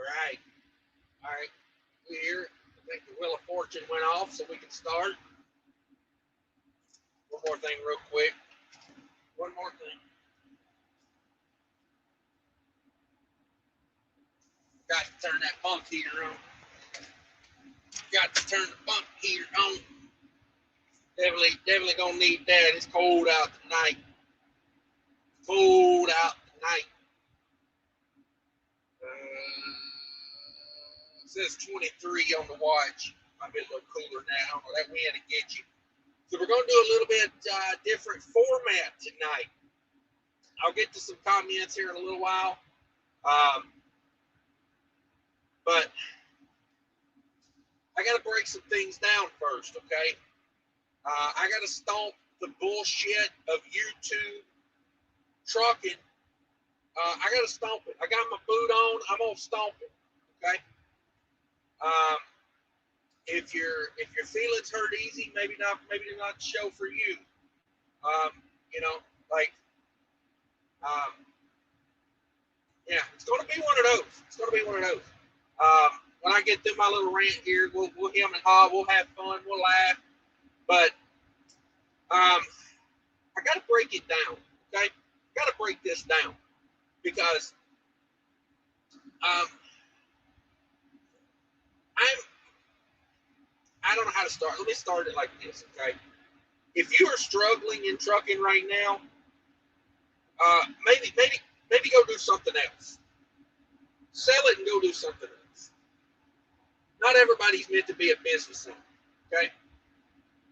right. All right. We're here. I think the Wheel of Fortune went off, so we can start. One more thing real quick. One more thing. Got to turn that bunk heater on. Got to turn the bunk heater on. Definitely gonna need that. It's cold out tonight. Cold out tonight. It says 23 on the watch. Might be a little cooler now. That wind to get you. So we're gonna do a little bit different format tonight. I'll get to some comments here in a little while. But I got to break some things down first, okay? I got to stomp the bullshit of YouTube trucking. I got to stomp it. I got my boot on. I'm gonna stomp it, okay? If your feelings hurt easy, maybe not the show for you. You know, like, yeah, it's gonna be one of those. It's gonna be one of those. When I get through my little rant here, we'll hem and haw, we'll have fun, we'll laugh. But I got to break it down, okay? Got to break this down because I don't know how to start. Let me start it like this, okay? If you are struggling in trucking right now, maybe go do something else. Sell it and go do something else. Not everybody's meant to be a business owner, okay?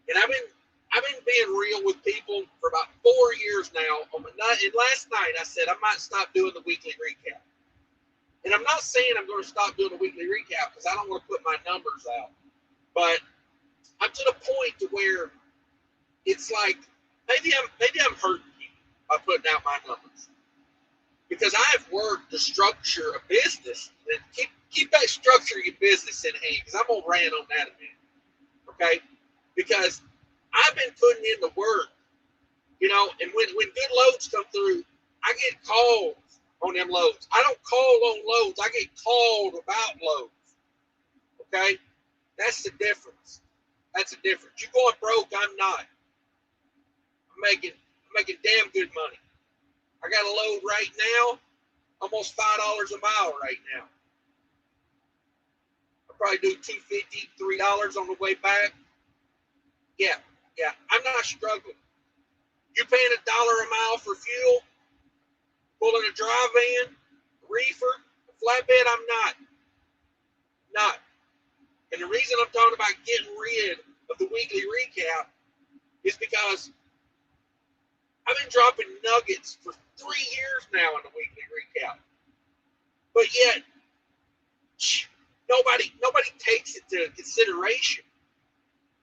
And I've been being real with people for about 4 years now. And last night I said I might stop doing the weekly recap. And I'm not saying I'm going to stop doing the weekly recap because I don't want to put my numbers out. But I'm to the point to where it's like maybe I'm hurting you by putting out my numbers. Because I've worked to structure a business and keep that structure of your business in hand, because I'm gonna rant on that a minute. Okay? Because I've been putting in the work, you know, and when good loads come through, I get calls on them loads. I don't call on loads, I get called about loads. Okay? That's the difference. That's the difference. You going broke, I'm not. I'm making damn good money. I got a load right now, almost $5 a mile right now. I'll probably do $2.50, $3 on the way back. Yeah, I'm not struggling. You paying $1 a mile for fuel, pulling a dry van, a reefer, a flatbed? I'm not. And the reason I'm talking about getting rid of the weekly recap is because I've been dropping nuggets for 3 years now in the weekly recap. But yet, nobody takes it to consideration.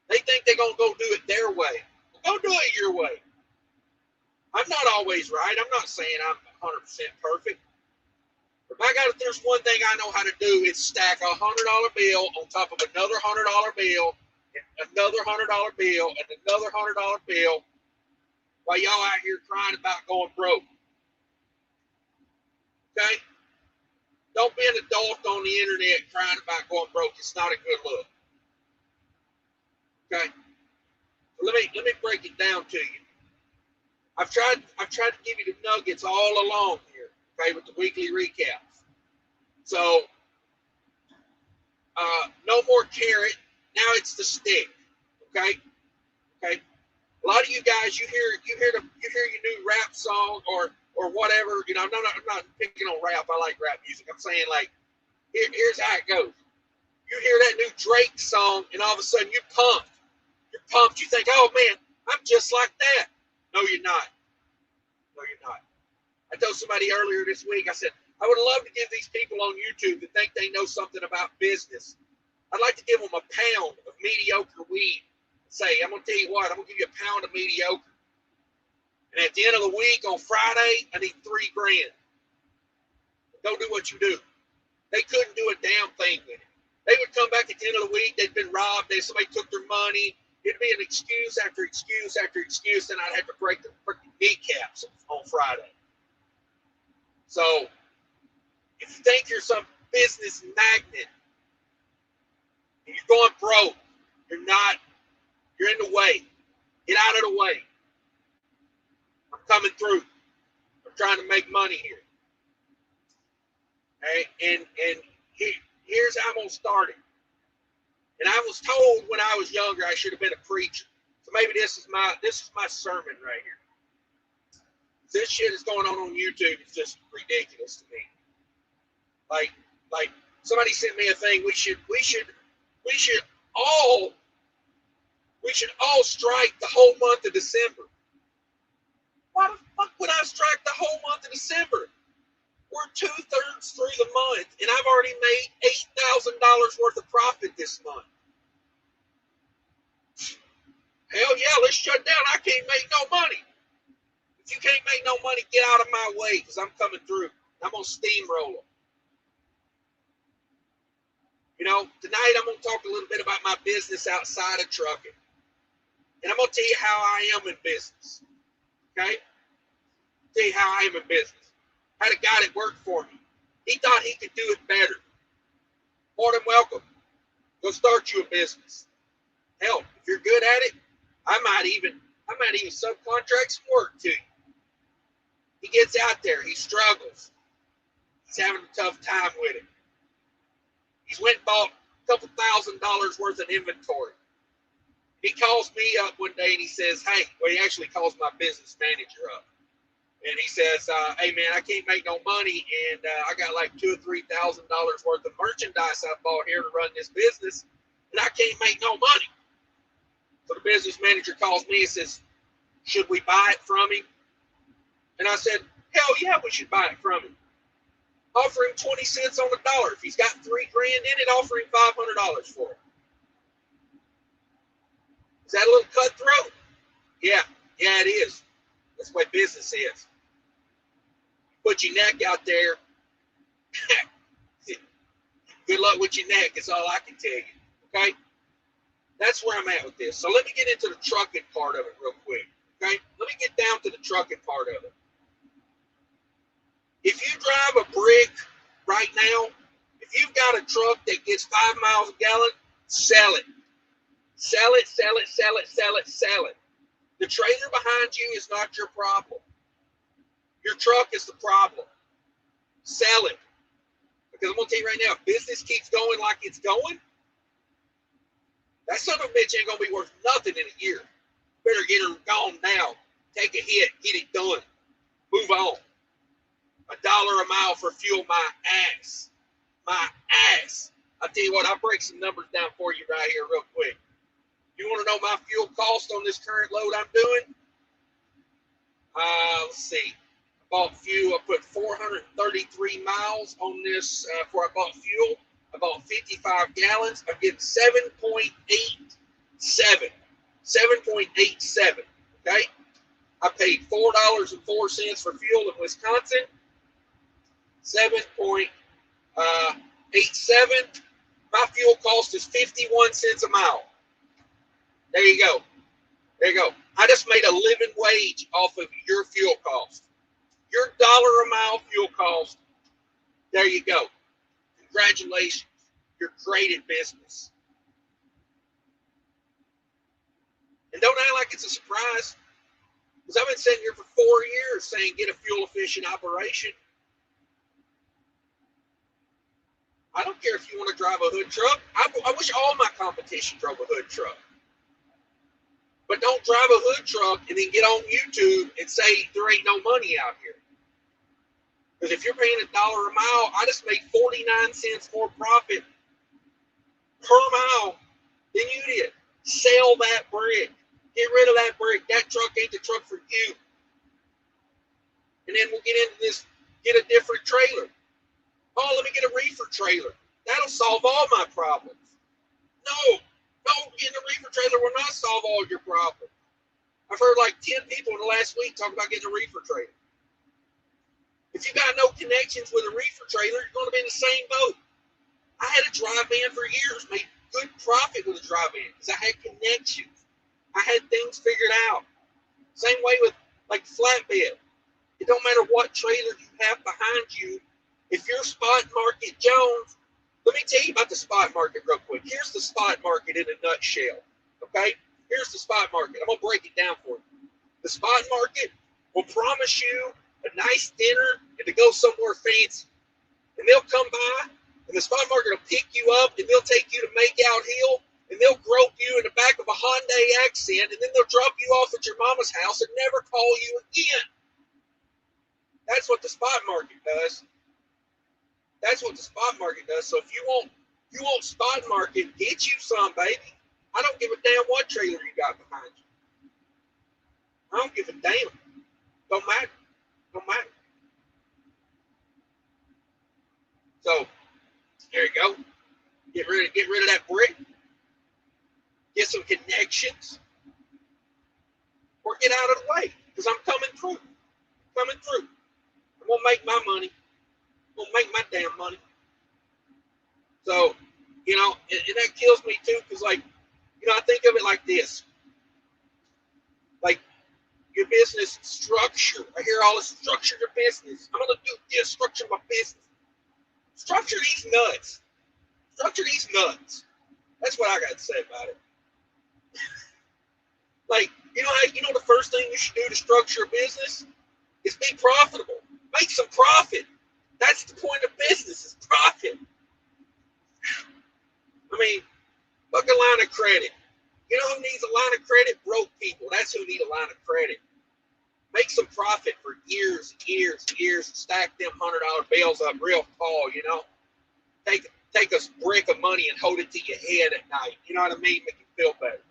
They think they're going to go do it their way. Go do it your way. I'm not always right. I'm not saying I'm 100% perfect. But if there's one thing I know how to do, it's stack a $100 bill on top of another $100 bill, and another $100 bill, and another $100 bill, while y'all out here crying about going broke. Okay? Don't be an adult on the internet crying about going broke. It's not a good look. Okay? Let me break it down to you. I've tried to give you the nuggets all along here, okay, with the weekly recaps. So, no more carrot. Now it's the stick. Okay? Okay? A lot of you guys, you hear your new rap song or whatever. You know, I'm not picking on rap. I like rap music. I'm saying, like, here's how it goes. You hear that new Drake song, and all of a sudden you're pumped. You're pumped. You think, oh man, I'm just like that. No, you're not. No, you're not. I told somebody earlier this week, I said, I would love to give these people on YouTube that think they know something about business, I'd like to give them a pound of mediocre weed. Say, I'm going to tell you what, I'm going to give you a pound of mediocre. And at the end of the week, on Friday, I need $3,000. Go do what you do. They couldn't do a damn thing with it. They would come back at the end of the week, they'd been robbed, somebody took their money. It'd be an excuse after excuse after excuse, and I'd have to break the freaking kneecaps on Friday. So, if you think you're some business magnet and you're going broke, you're in the way. Get out of the way. I'm coming through. I'm trying to make money here. Okay? And here's how I'm going to start it. And I was told when I was younger I should have been a preacher. So maybe this is my sermon right here. This shit is going on YouTube. It's just ridiculous to me. Like somebody sent me a thing. We should all strike the whole month of December. Why the fuck would I strike the whole month of December? We're 2/3 through the month, and I've already made $8,000 worth of profit this month. Hell yeah, let's shut down. I can't make no money. If you can't make no money, get out of my way, because I'm coming through. I'm going to steamroll them. You know, tonight I'm going to talk a little bit about my business outside of trucking. And I'm going to tell you how I am in business. Okay? Tell you how I am in business. I had a guy that worked for me. He thought he could do it better. More than welcome. Go start you a business. Hell, if you're good at it, I might even subcontract some work to you. He gets out there. He struggles. He's having a tough time with it. He's went and bought a couple $1,000s worth of inventory. He calls me up one day and he says, hey, well, he actually calls my business manager up. And he says, hey, man, I can't make no money. And I got like $2,000 or $3,000 worth of merchandise I bought here to run this business. And I can't make no money. So the business manager calls me and says, should we buy it from him? And I said, hell yeah, we should buy it from him. Offer him 20 cents on the dollar. If he's got $3,000 in it, offer him $500 for it. Is that a little cutthroat? Yeah, it is. That's the way business is. Put your neck out there. Good luck with your neck is all I can tell you. Okay? That's where I'm at with this. So let me get into the trucking part of it real quick. Okay? Let me get down to the trucking part of it. If you drive a brick right now, if you've got a truck that gets 5 miles a gallon, sell it. Sell it, sell it, sell it, sell it, sell it. The trailer behind you is not your problem. Your truck is the problem. Sell it. Because I'm going to tell you right now, if business keeps going like it's going, that son of a bitch ain't going to be worth nothing in a year. Better get her gone now. Take a hit. Get it done. Move on. $1 a mile for fuel, my ass. My ass. I'll tell you what, I'll break some numbers down for you right here real quick. You want to know my fuel cost on this current load I'm doing? Let's see. I bought fuel. I put 433 miles on this before I bought fuel. I bought 55 gallons. I'm getting 7.87. 7.87. Okay? I paid $4.04 for fuel in Wisconsin. 7.87. My fuel cost is 51 cents a mile. There you go. There you go. I just made a living wage off of your fuel cost. Your $1 a mile fuel cost. There you go. Congratulations. You're great at business. And don't act like it's a surprise. Because I've been sitting here for 4 years saying get a fuel efficient operation. I don't care if you want to drive a hood truck. I wish all my competition drove a hood truck. But don't drive a hood truck and then get on YouTube and say there ain't no money out here. Because if you're paying $1 a mile, I just made 49 cents more profit per mile than you did. Sell that brick. Get rid of that brick. That truck ain't the truck for you. And then we'll get into this, get a different trailer. Oh, let me get a reefer trailer. That'll solve all my problems. No, getting a reefer trailer will not solve all your problems. I've heard like 10 people in the last week talk about getting a reefer trailer. If you got no connections with a reefer trailer, you're going to be in the same boat. I had a drive-in for years, made good profit with a drive-in because I had connections. I had things figured out. Same way with like flatbed. It don't matter what trailer you have behind you. if you're spot market Jones, let me tell you about the spot market real quick. Here's the spot market in a nutshell. Okay? Here's the spot market. I'm going to break it down for you. The spot market will promise you a nice dinner and to go somewhere fancy. And they'll come by, and the spot market will pick you up, and they'll take you to Make Out Hill, and they'll grope you in the back of a Hyundai Accent, and then they'll drop you off at your mama's house and never call you again. That's what the spot market does. That's what the spot market does. So if you want spot market, get you some, baby. I don't give a damn what trailer you got behind you. I don't give a damn. Don't matter. Don't matter. So there you go. Get rid of that brick. Get some connections. Or get out of the way. Because I'm coming through. Coming through. I'm gonna make my money. I'm gonna make my damn money. So, you know, and that kills me too, because like, you know, I think of it like this. Like your business structure. I hear all this structure your business. I'm gonna do this, structure my business. Structure these nuts. Structure these nuts. That's what I got to say about it. Like, you know the first thing you should do to structure a business is be profitable. Make some profit. That's the point of business, is profit. I mean, look, a line of credit. You know who needs a line of credit? Broke people. That's who need a line of credit. Make some profit for years and years and years and stack them $100 bills up real tall, you know? Take a brick of money and hold it to your head at night. You know what I mean? Make you feel better.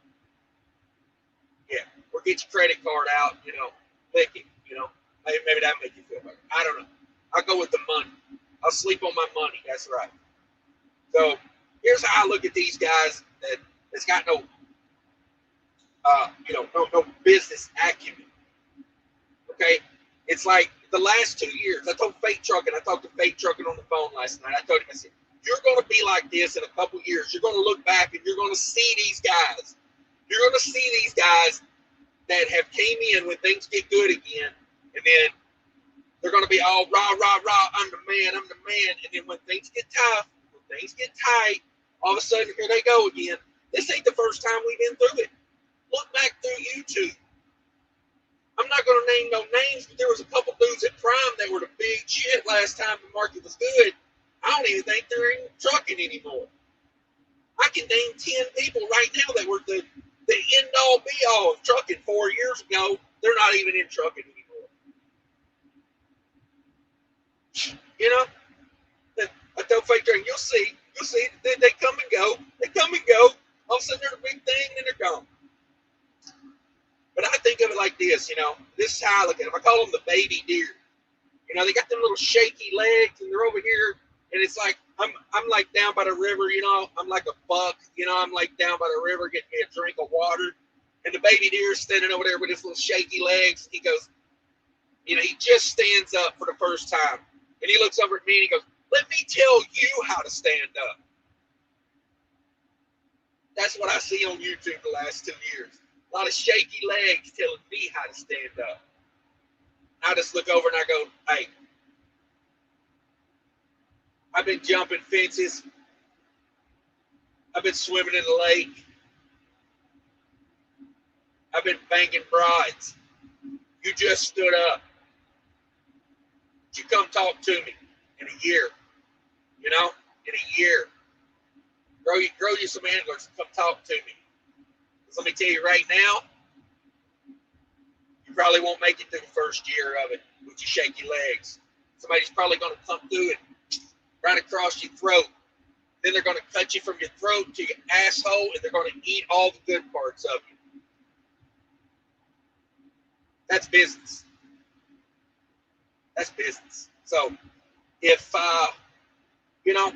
Yeah. Or get your credit card out, you know, lick it, you know. Maybe that'll make you feel better. I don't know. I'll go with the money. I'll sleep on my money. That's right. So here's how I look at these guys that's got no business acumen. Okay? It's like the last 2 years. I talked to Fake Trucking on the phone last night. I told him, I said, you're going to be like this in a couple years. You're going to look back and you're going to see these guys. You're going to see these guys that have came in when things get good again, and then they're going to be all rah, rah, rah, I'm the man. And then when things get tough, when things get tight, all of a sudden, here they go again. This ain't the first time we've been through it. Look back through YouTube. I'm not going to name no names, but there was a couple dudes at Prime that were the big shit last time the market was good. I don't even think they're in trucking anymore. I can name 10 people right now that were the end-all, be-all of trucking 4 years ago. They're not even in trucking anymore. You know? I tell Fake Trucking, you'll see. They come and go. All of a sudden, they're the big thing, and they're gone. But I think of it like this, you know. This is how I look at them. I call them the baby deer. You know, they got them little shaky legs, and they're over here, and it's like, I'm like down by the river, you know. I'm like a buck, you know. I'm like down by the river getting me a drink of water. And the baby deer is standing over there with his little shaky legs. He goes, you know, he just stands up for the first time. And he looks over at me and he goes, let me tell you how to stand up. That's what I see on YouTube the last 2 years. A lot of shaky legs telling me how to stand up. I just look over and I go, hey, I've been jumping fences. I've been swimming in the lake. I've been banging brides. You just stood up. You come talk to me in a year. You know, in a year. Grow you some anglers. Come talk to me. Because let me tell you right now, you probably won't make it through the first year of it with your shaky legs. Somebody's probably going to come through it right across your throat. Then they're going to cut you from your throat to your asshole, and they're going to eat all the good parts of you. That's business. That's business. So if, you know,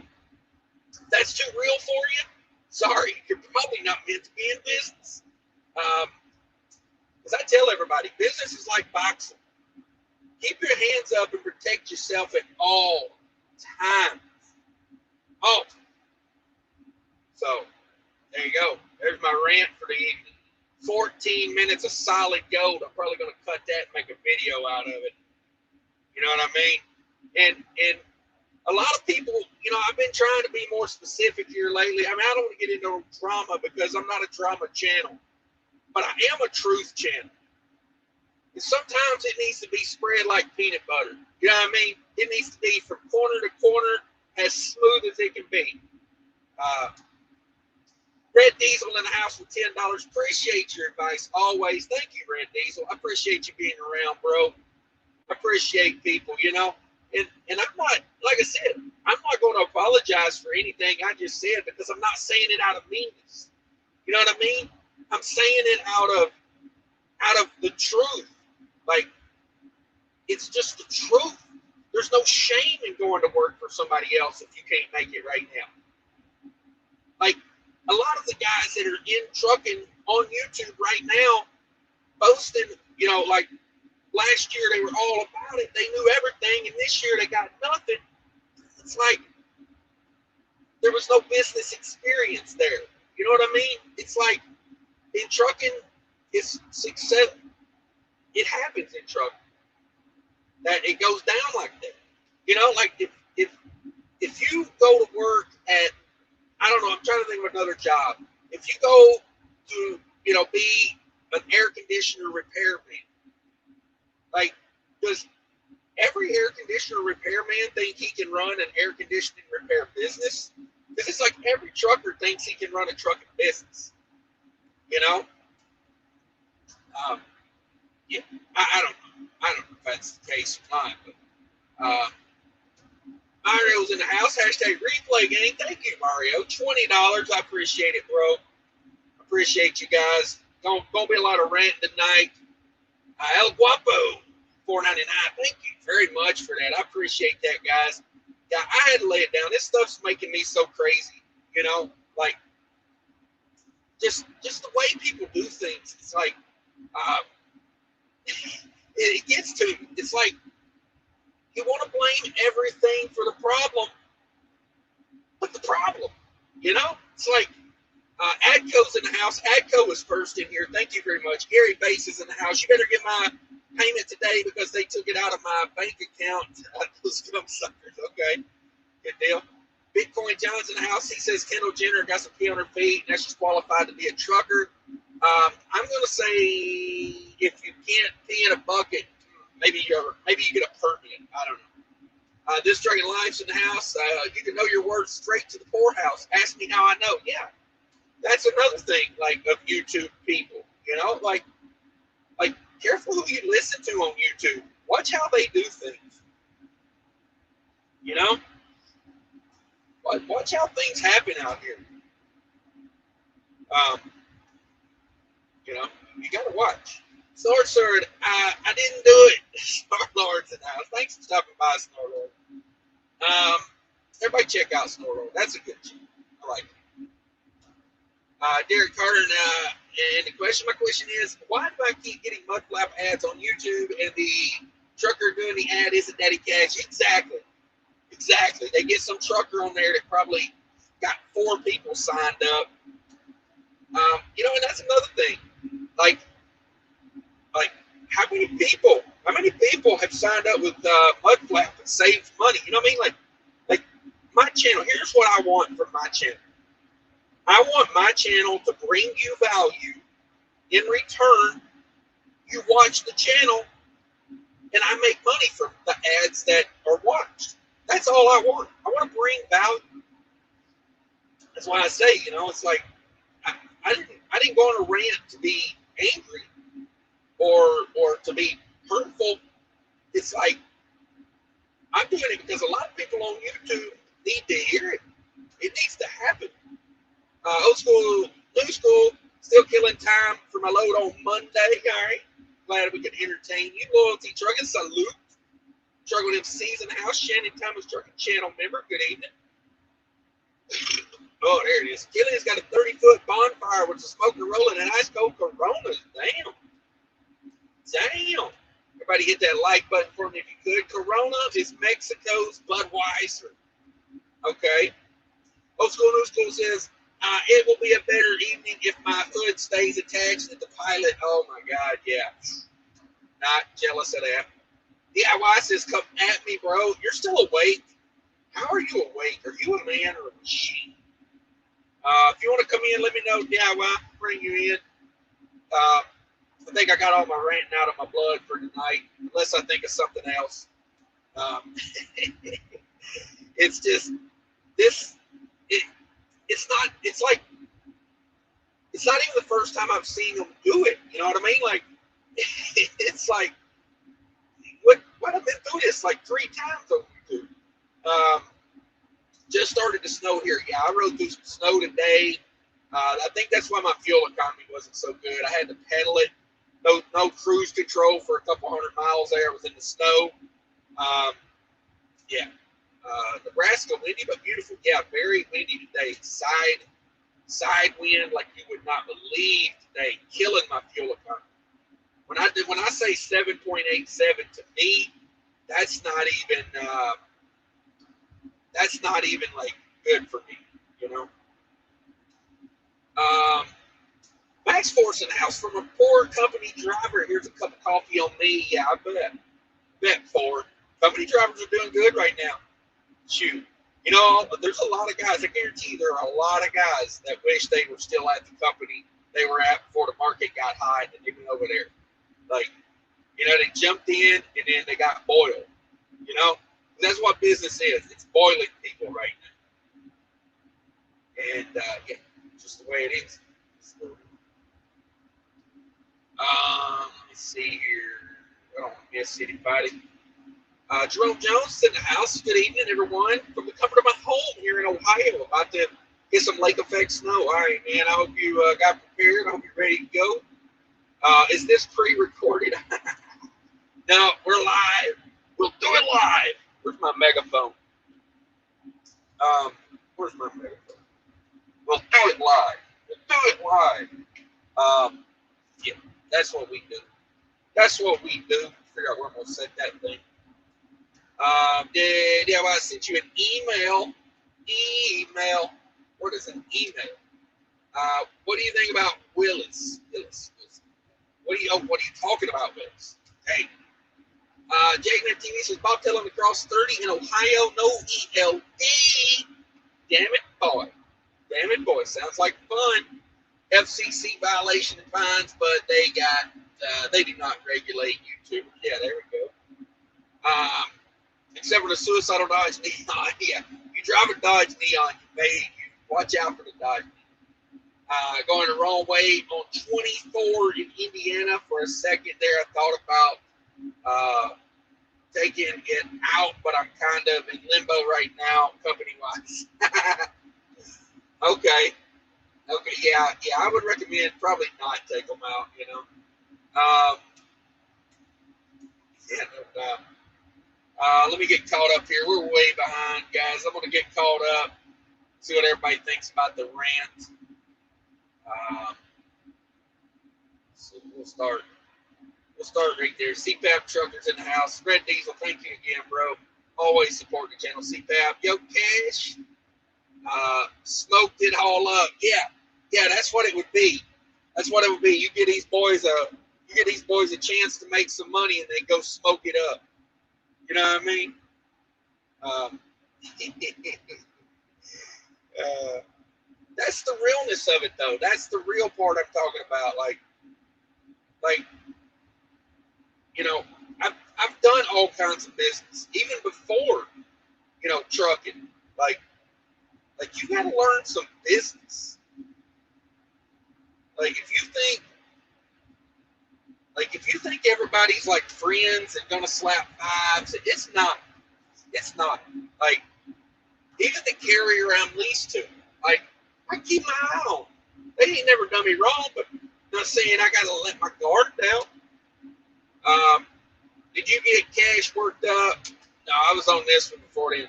that's too real for you, sorry, you're probably not meant to be in business. As I tell everybody, business is like boxing. Keep your hands up and protect yourself at all times. All times. So, there you go. There's my rant for the evening. 14 minutes of solid gold. I'm probably going to cut that and make a video out of it. You know what I mean? And A lot of people, I've been trying to be more specific here lately. I mean, I don't want to get into drama because I'm not a drama channel, but I am a truth channel. And sometimes it needs to be spread like peanut butter. You know what I mean? It needs to be from corner to corner as smooth as it can be. Red Diesel in the house with $10. Appreciate your advice always. Thank you, Red Diesel. I appreciate you being around, bro. I appreciate people, And I'm not, like I said, I'm not going to apologize for anything I just said because I'm not saying it out of meanness. You know what I mean? I'm saying it out of the truth. Like, it's just the truth. There's no shame in going to work for somebody else if you can't make it right now. Like, a lot of the guys that are in trucking on YouTube right now, boasting, like last year they were all about it. They knew everything, and this year they got nothing. It's like there was no business experience there. You know what I mean? It's like in trucking, it's success. It happens in trucking that it goes down like that. Like if you go to work at, I don't know, I'm trying to think of another job. If you go to, be an air conditioner repairman, like, does every air conditioner repairman think he can run an air conditioning repair business? Because it's like every trucker thinks he can run a trucking business. Yeah, I don't know. I don't know if that's the case or not, but Mario's in the house. Hashtag replay gang. Thank you, Mario. $20. I appreciate it, bro. Appreciate you guys. Gonna be a lot of ranting tonight. El Guapo, $4.99. Thank you very much for that. I appreciate that, guys. Yeah, I had to lay it down. This stuff's making me so crazy. Like just the way people do things. It's like it gets to me. It's like you want to blame everything for the problem, but the problem, it's like Adco's in the house. Adco was first in here. Thank you very much. Gary Bass is in the house. You better get my payment today because they took it out of my bank account. Those scum suckers. Okay, good deal. Bitcoin John's in the house. He says Kendall Jenner got some 300 feet and that's just qualified to be a trucker. I'm going to say if you can't pee in a bucket, maybe you get a permit. I don't know. This Dragon Life's in the house. You can know your words straight to the poorhouse. Ask me how I know. Yeah, that's another thing, like, of YouTube people. Like careful who you listen to on YouTube. Watch how they do things. Watch how things happen out here. You got to watch. Snort Sword, I didn't do it. Snort Lord's in the house. Thanks for stopping by, Snort Lord. Everybody check out Snort Lord. That's a good show. I like it. Derek Carter, and my question is, why do I keep getting Mudflap ads on YouTube and the trucker doing the ad isn't Daddy Cash? Exactly. They get some trucker on there that probably got 4 people signed up. And that's another thing. Like how many people have signed up with Mudflap and saved money? You know what I mean? Like my channel. Here's what I want from my channel. I want my channel to bring you value. In return, you watch the channel, and I make money from the ads that are watched. That's all I want. I want to bring value. That's why I say, it's like I didn't go on a rant to be angry or to be hurtful. It's like I'm doing it because a lot of people on YouTube need to hear it. It needs to happen. Old school, new school, still killing time for my load on Monday. All right. Glad we can entertain you. Loyalty Trucking, salute. Trucking MC's in the house. Shannon Thomas Trucking Channel member. Good evening. Oh, there it is. Killian's got a 30-foot bonfire with the smoke rolling and ice cold Coronas. Damn. Everybody hit that like button for me if you could. Corona is Mexico's Budweiser. Okay. Old school, new school says, it will be a better evening if my hood stays attached to the pilot. Oh my God, yeah. Not jealous of that. DIY says, come at me, bro. You're still awake. How are you awake? Are you a man or a machine? If you want to come in, let me know. DIY, bring you in. I think I got all my ranting out of my blood for tonight, unless I think of something else. It's just this. It's not. It's like it's not even the first time I've seen them do it. You know what I mean? Like it's like what I've been through this like 3 times over YouTube. Just started to snow here. Yeah, I rode through some snow today. I think that's why my fuel economy wasn't so good. I had to pedal it. No cruise control for a couple 100 miles there. I was in the snow. Yeah. Nebraska, windy but beautiful. Yeah, very windy today. Side wind like you would not believe today. Killing my fuel economy. When I say 7.87 to me, that's not even like good for me, you know. Max Force in the house from a poor company driver. Here's a cup of coffee on me. Yeah, I bet Ford. Company drivers are doing good right now. Shoot. You know, there's a lot of guys, I guarantee you there are a lot of guys that wish they were still at the company they were at before the market got high and they went over there. Like, you know, they jumped in and then they got boiled. You know? That's what business is. It's boiling people right now. And, yeah, just the way it is. Let's see here. I don't want to miss anybody. Jerome Jones in the house. Good evening, everyone. From the comfort of my home here in Ohio. About to get some lake effect snow. All right, man. I hope you got prepared. I hope you're ready to go. Is this pre-recorded? No, we're live. We'll do it live. Where's my megaphone? Where's my megaphone? We'll do it live. We'll do it live. Yeah, that's what we do. That's what we do. Figure out where I'm going to set that thing. I sent you an email. What is an email? What do you think about Willis? What are you talking about, Willis? Hey. Jake TV says Bob tell him to cross 30 in Ohio, no ELD. Damn it, boy. Sounds like fun. FCC violation and fines, but they do not regulate YouTube. Yeah, there we go. Except for the suicidal Dodge Neon. Yeah, you drive a Dodge Neon, you watch out for the Dodge Neon. Going the wrong way on 24 in Indiana. For a second there, I thought about taking it out, but I'm kind of in limbo right now, company-wise. Okay, yeah, I would recommend probably not take them out, you know. Yeah, no doubt. Let me get caught up here. We're way behind, guys. I'm going to get caught up, see what everybody thinks about the rant. So we'll start right there. CPAP truckers in the house. Red Diesel, thank you again, bro. Always support the channel. CPAP. Yo, Cash. Smoked it all up. Yeah, that's what it would be. That's what it would be. You get these boys a chance to make some money and they go smoke it up. You know what I mean? That's the realness of it, though. That's the real part I'm talking about. Like, you know, I've done all kinds of business, even before, you know, trucking. Like you got to learn some business. Like if you think everybody's like friends and gonna slap vibes, it's not. Like even the carry around lease to, like I keep my eye on. They ain't never done me wrong, but I'm not saying I gotta let my guard down. Did you get cash worked up? No, I was on this one before then.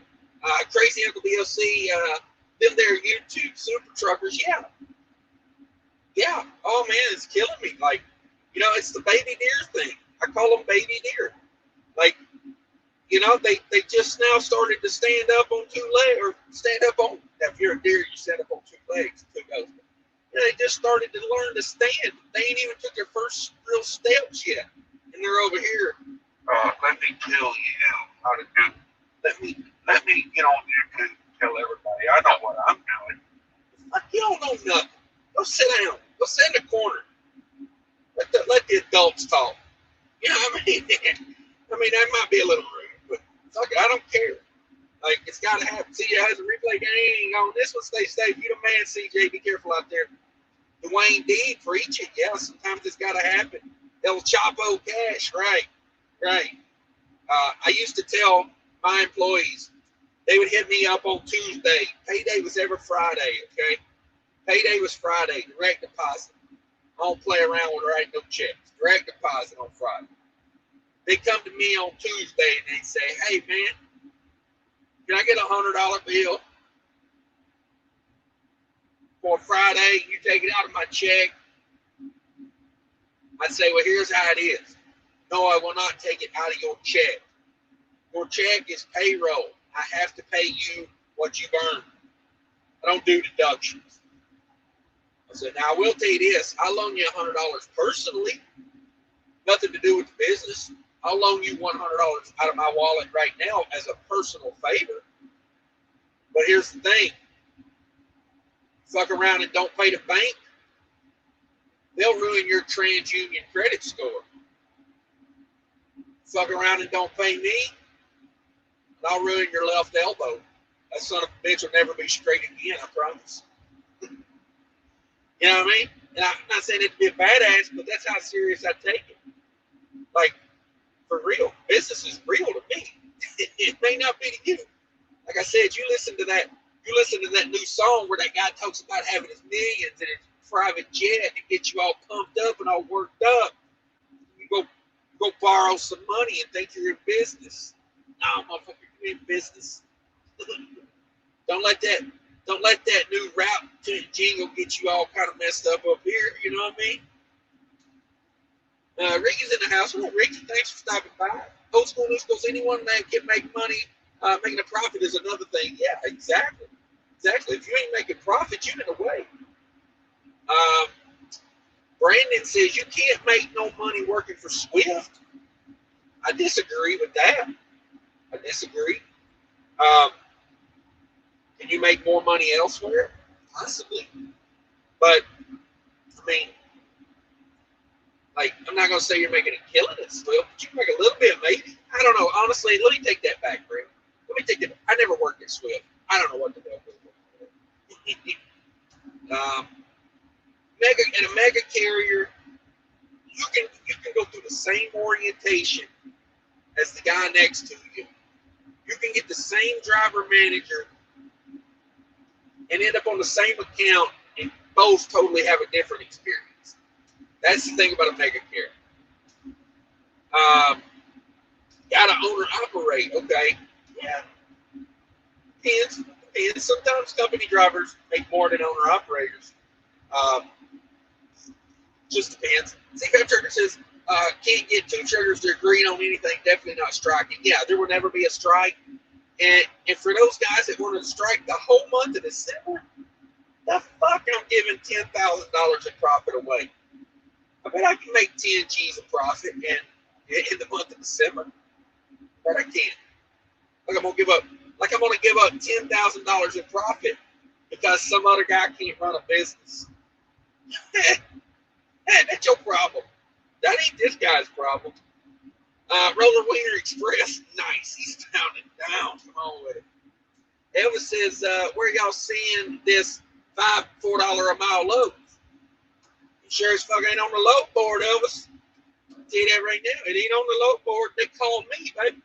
Crazy Uncle DLC, them there YouTube super truckers, yeah. Oh man, it's killing me. Like, you know, it's the baby deer thing. I call them baby deer. Like, you know, they just now started to stand up on 2 legs, or stand up on. If you're a deer, you stand up on 2 legs. 2 goes. You know, they just started to learn to stand. They ain't even took their first real steps yet, and they're over here. Let me tell you how to do. Let me let me get on there and tell everybody I know what I'm doing. Like, you don't know nothing. Go sit down. Go sit in the corner. Let the adults talk. You know what I mean? I mean, that might be a little rude, but fuck it, I don't care. Like, it's got to happen. CJ has a replay gang on this one. Stay safe. You the man, CJ. Be careful out there. Dwayne D, preach it. Yeah, sometimes it's got to happen. El Chapo Cash. Right. I used to tell my employees, they would hit me up on Tuesday. Payday was every Friday, okay? Payday was Friday. Direct deposit. I don't play around with writing no checks. Direct deposit on Friday. They come to me on Tuesday and they say, hey, man, can I get a $100 bill for Friday? You take it out of my check. I say, well, here's how it is. No, I will not take it out of your check. Your check is payroll. I have to pay you what you've earned. I don't do deductions. I said, now I will tell you this. I'll loan you $100 personally. Nothing to do with the business. I'll loan you $100 out of my wallet right now as a personal favor. But here's the thing. Fuck around and don't pay the bank. They'll ruin your TransUnion credit score. Fuck around and don't pay me, and I'll ruin your left elbow. That son of a bitch will never be straight again, I promise. You know what I mean? And I'm not saying it to be a badass, but that's how serious I take it. Like, for real. Business is real to me. It may not be to you. Like I said, you listen to that new song where that guy talks about having his millions and his private jet to get you all pumped up and all worked up. You go borrow some money and think you're in business. No, motherfucker, you're in business. Don't let that new rap jingle get you all kind of messed up here. You know what I mean? Ricky's in the house. Well, Ricky, thanks for stopping by. Old school, new schools. Anyone that can make money, making a profit is another thing. Yeah, exactly. If you ain't making profit, you're in the way. Brandon says you can't make no money working for Swift. I disagree with that. I disagree. Can you make more money elsewhere? Possibly. But, I mean, like, I'm not going to say you're making a killing at Swift, but you can make a little bit, maybe. I don't know. Honestly, let me take that back, Brandon. Let me take that. I never worked at Swift. I don't know what the hell was in a mega carrier, you can go through the same orientation as the guy next to you. You can get the same driver manager and end up on the same account and both totally have a different experience. That's the thing about a mega carrier. Got to owner operate, okay? Yeah. Depends. Sometimes company drivers make more than owner operators. Just depends. CK Trucker says, can't get two truckers to agree on anything, definitely not striking. Yeah, there will never be a strike. And for those guys that wanted to strike the whole month of December, the fuck I'm giving $10,000 in profit away. I bet I can make 10 G's of profit in the month of December. But I can't. I'm gonna give up $10,000 in profit because some other guy can't run a business. That's your problem. That ain't this guy's problem. Roller Wiener Express, nice. He's pounding down. Come on with it. Elvis says, where y'all seeing this $4 a mile loads? You sure as fuck ain't on the load board, Elvis. I'll tell you that right now. It ain't on the load board. They called me, baby.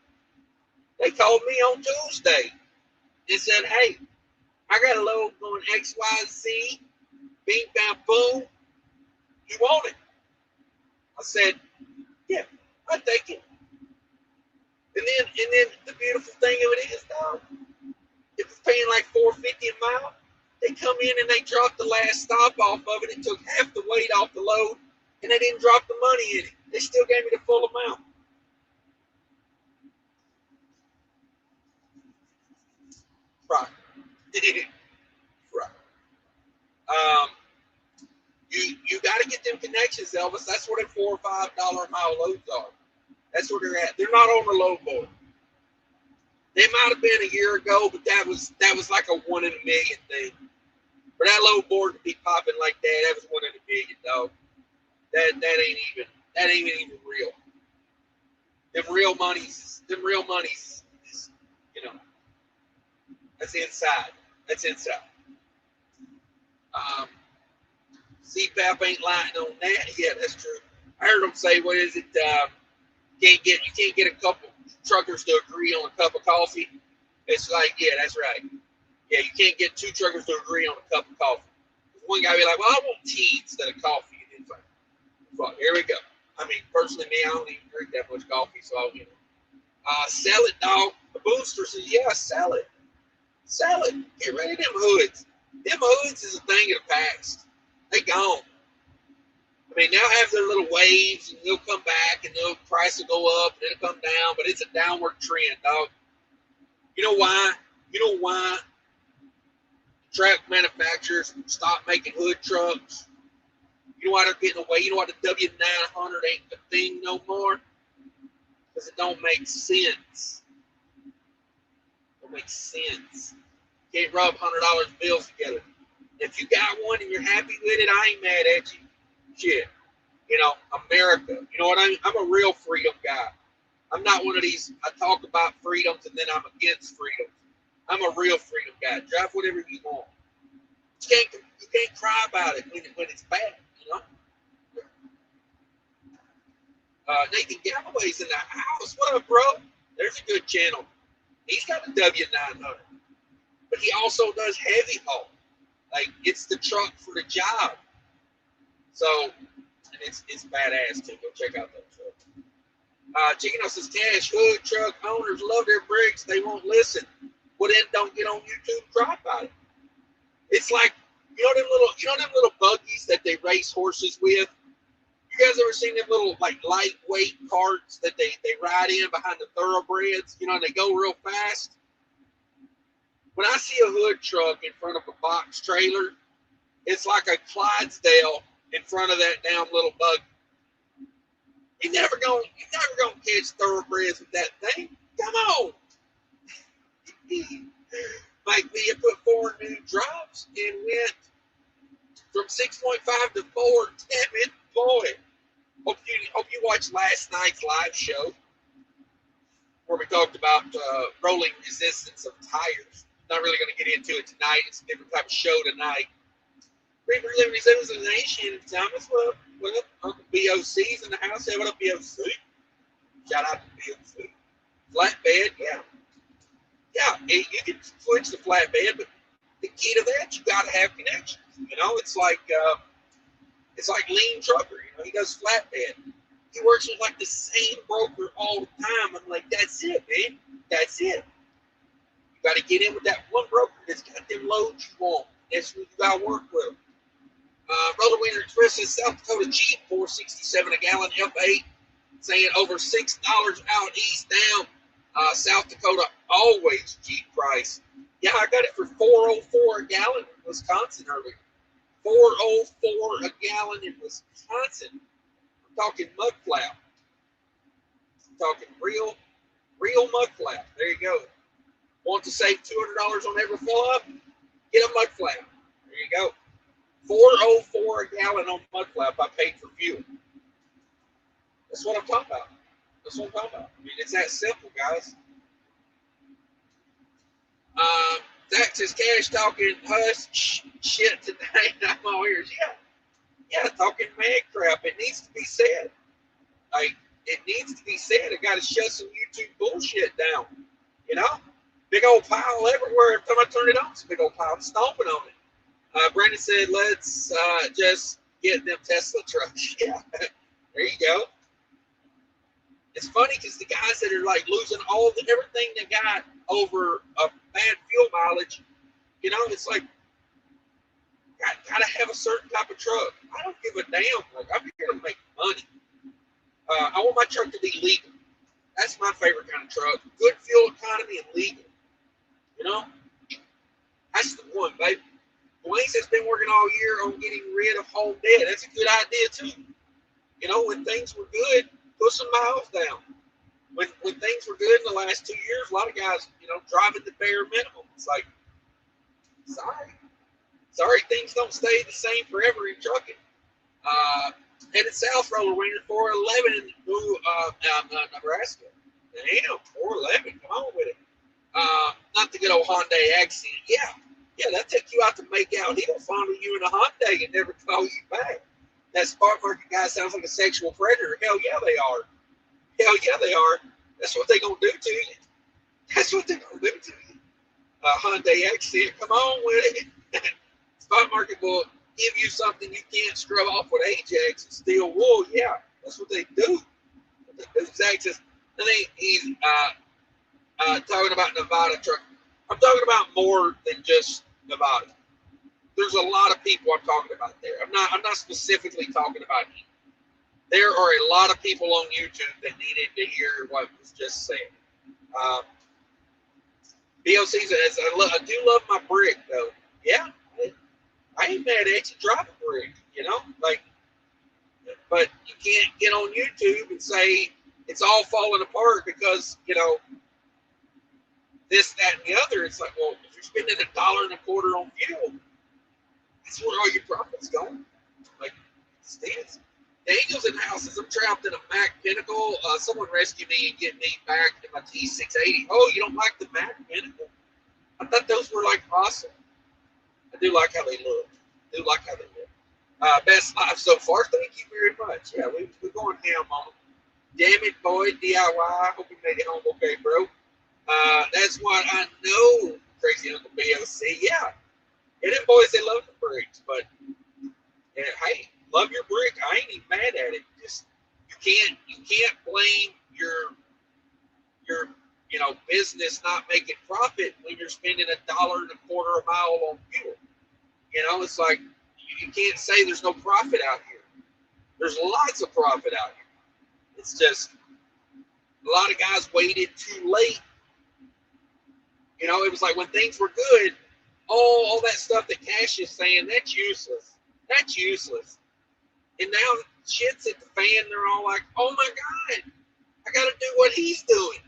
They called me on Tuesday and said, hey, I got a load going XYZ, bing, bam, boom. You want it? I said, yeah, I'll take it. And then the beautiful thing of it is, dog, if it's paying like $4.50 a mile, they come in and they drop the last stop off of it and took half the weight off the load, and they didn't drop the money in it. They still gave me the full amount. Right. Right. You got to get them connections, Elvis. That's what them $4 or $5 a mile loads are. That's where they're at. They're not on the load board. They might have been a year ago, but that was like a 1 in a million thing. For that load board to be popping like that was 1 in a million, dog. That ain't even real. Them real monies is, you know, that's inside. That's inside. CPAP ain't lying on that. Yeah, that's true. I heard them say, what is it? You can't get a couple truckers to agree on a cup of coffee. It's like, yeah, that's right. Yeah, you can't get 2 truckers to agree on a cup of coffee. One guy be like, well, I want tea instead of coffee. And it's like, well, here we go. I mean, personally, me, I don't even drink that much coffee, so I'll, sell it, dog. The booster says, yeah, sell it. Sell it. Get rid of them hoods. Them hoods is a thing of the past. They gone. I mean, they'll have their little waves, and they'll come back, and the price will go up, and it'll come down, but it's a downward trend, dog. You know why? You know why truck manufacturers stopped making hood trucks? You know why they're getting away? You know why the W900 ain't the thing no more? Because it don't make sense. It don't make sense. You can't rub $100 bills together. If you got one and you're happy with it, I ain't mad at you. Shit. You know, America. You know what I mean? I'm a real freedom guy. I'm not one of these, I talk about freedoms and then I'm against freedom. I'm a real freedom guy. Drive whatever you want. You can't cry about it when it's bad, you know? Nathan Galloway's in the house. What up, bro? There's a good channel. He's got a W900. But he also does heavy haul. Like, it's the truck for the job. So, and it's badass, too. Go check out that truck. Chicken says, Cash, hood truck owners love their bricks. They won't listen. Well, then don't get on YouTube, cry about it. It's like, you know them little buggies that they race horses with? You guys ever seen them little, like, lightweight carts that they ride in behind the thoroughbreds? You know, and they go real fast? When I see a hood truck in front of a box trailer, it's like a Clydesdale in front of that damn little buggy. You're never gonna catch thoroughbreds with that thing. Come on. Mike Villa put 4 new drops and went from 6.5 to 4. Damn it, boy. Hope you watched last night's live show where we talked about rolling resistance of tires. Not really going to get into it tonight. It's a different type of show tonight. Reefer Liberty Civilization. Thomas, what up? Uncle BOC's in the house. Hey, what up, BOC? Shout out to BOC. Flatbed, yeah. Yeah, you can switch the flatbed, but the key to that, you got to have connections. You know, it's like Lean Trucker. You know, he does flatbed. He works with like the same broker all the time. I'm like, that's it, man. That's it. You got to get in with that one broker that's got them loads you want. That's who you got to work with. Roller Winter Express says South Dakota Jeep, $4.67 a gallon, F8, saying over $6 out east down. South Dakota always Jeep price. Yeah, I got it for $4.04 a gallon in Wisconsin earlier. $4.04 a gallon in Wisconsin. I'm talking Mudflap. I'm talking real Mudflap. There you go. Want to save $200 on every fill-up? Get a Mudflap. There you go. $4.04 a gallon on Mudflap. I paid for fuel. That's what I'm talking about. That's what I'm talking about. I mean, it's that simple, guys. Zach says, Cash talking hush shit today. I'm all ears. Yeah, talking mad crap. It needs to be said. Like, it needs to be said. I got to shut some YouTube bullshit down. You know? Big old pile everywhere. Every time I turn it on, it's a big old pile. I'm stomping on it. Brandon said, let's just get them Tesla trucks. Yeah, there you go. It's funny because the guys that are like losing everything they got over a bad fuel mileage, you know, it's like, gotta have a certain type of truck. I don't give a damn. Like, I'm here to make money. I want my truck to be legal. That's my favorite kind of truck. Good fuel economy and legal. You know? That's the one, baby. Dwayne has been working all year on getting rid of home debt. That's a good idea, too. You know, when things were good, put some miles down. when things were good in the last 2 years, a lot of guys, driving the bare minimum. It's like, sorry, things don't stay the same forever in trucking. Headed south, roller winger 411 Nebraska. Damn, 411, come on with it. Not the good old Hyundai accent. Yeah, that took you out to make out. He don't follow you in a Hyundai and never call you back. That smart market guy sounds like a sexual predator. Hell yeah, they are. Hell yeah, they are. That's what they gonna do to you. That's what they gonna do to you. Hyundai accent, come on with it. Spot market will give you something you can't scrub off with Ajax and steel wool. Yeah, that's what they do. Texas. And he's talking about Nevada truck. I'm talking about more than just Nevada. There's a lot of people I'm talking about there. I'm not specifically talking about him. There are a lot of people on YouTube that needed to hear what was just said. BOC says, I do love my brick, though. Yeah, I ain't mad at you. Drop a brick, but you can't get on YouTube and say it's all falling apart because, this, that, and the other. It's like, well, if you're spending $1.25 on fuel, that's where all your profits go. Like, stands. Daniel's in houses. I'm trapped in a Mac Pinnacle. Someone rescue me and get me back in my T680. Oh, you don't like the Mac Pinnacle? I thought those were like awesome. I do like how they look. Best life so far. Thank you very much. Yeah, we're going ham on them. Dammitboy DIY. Hope you made it home okay, bro. That's what I know. Crazy Uncle BOC. Yeah. And them boys, they love the bricks, but hey, love your brick. I ain't even mad at it. Just you can't blame your business not making profit when you're spending $1.25 a mile on fuel. It's like you can't say there's no profit out here. There's lots of profit out here. It's just a lot of guys waited too late. It was like when things were good, all that stuff that Cash is saying, that's useless. That's useless. And now shit's at the fan. They're all like, oh my God, I got to do what he's doing.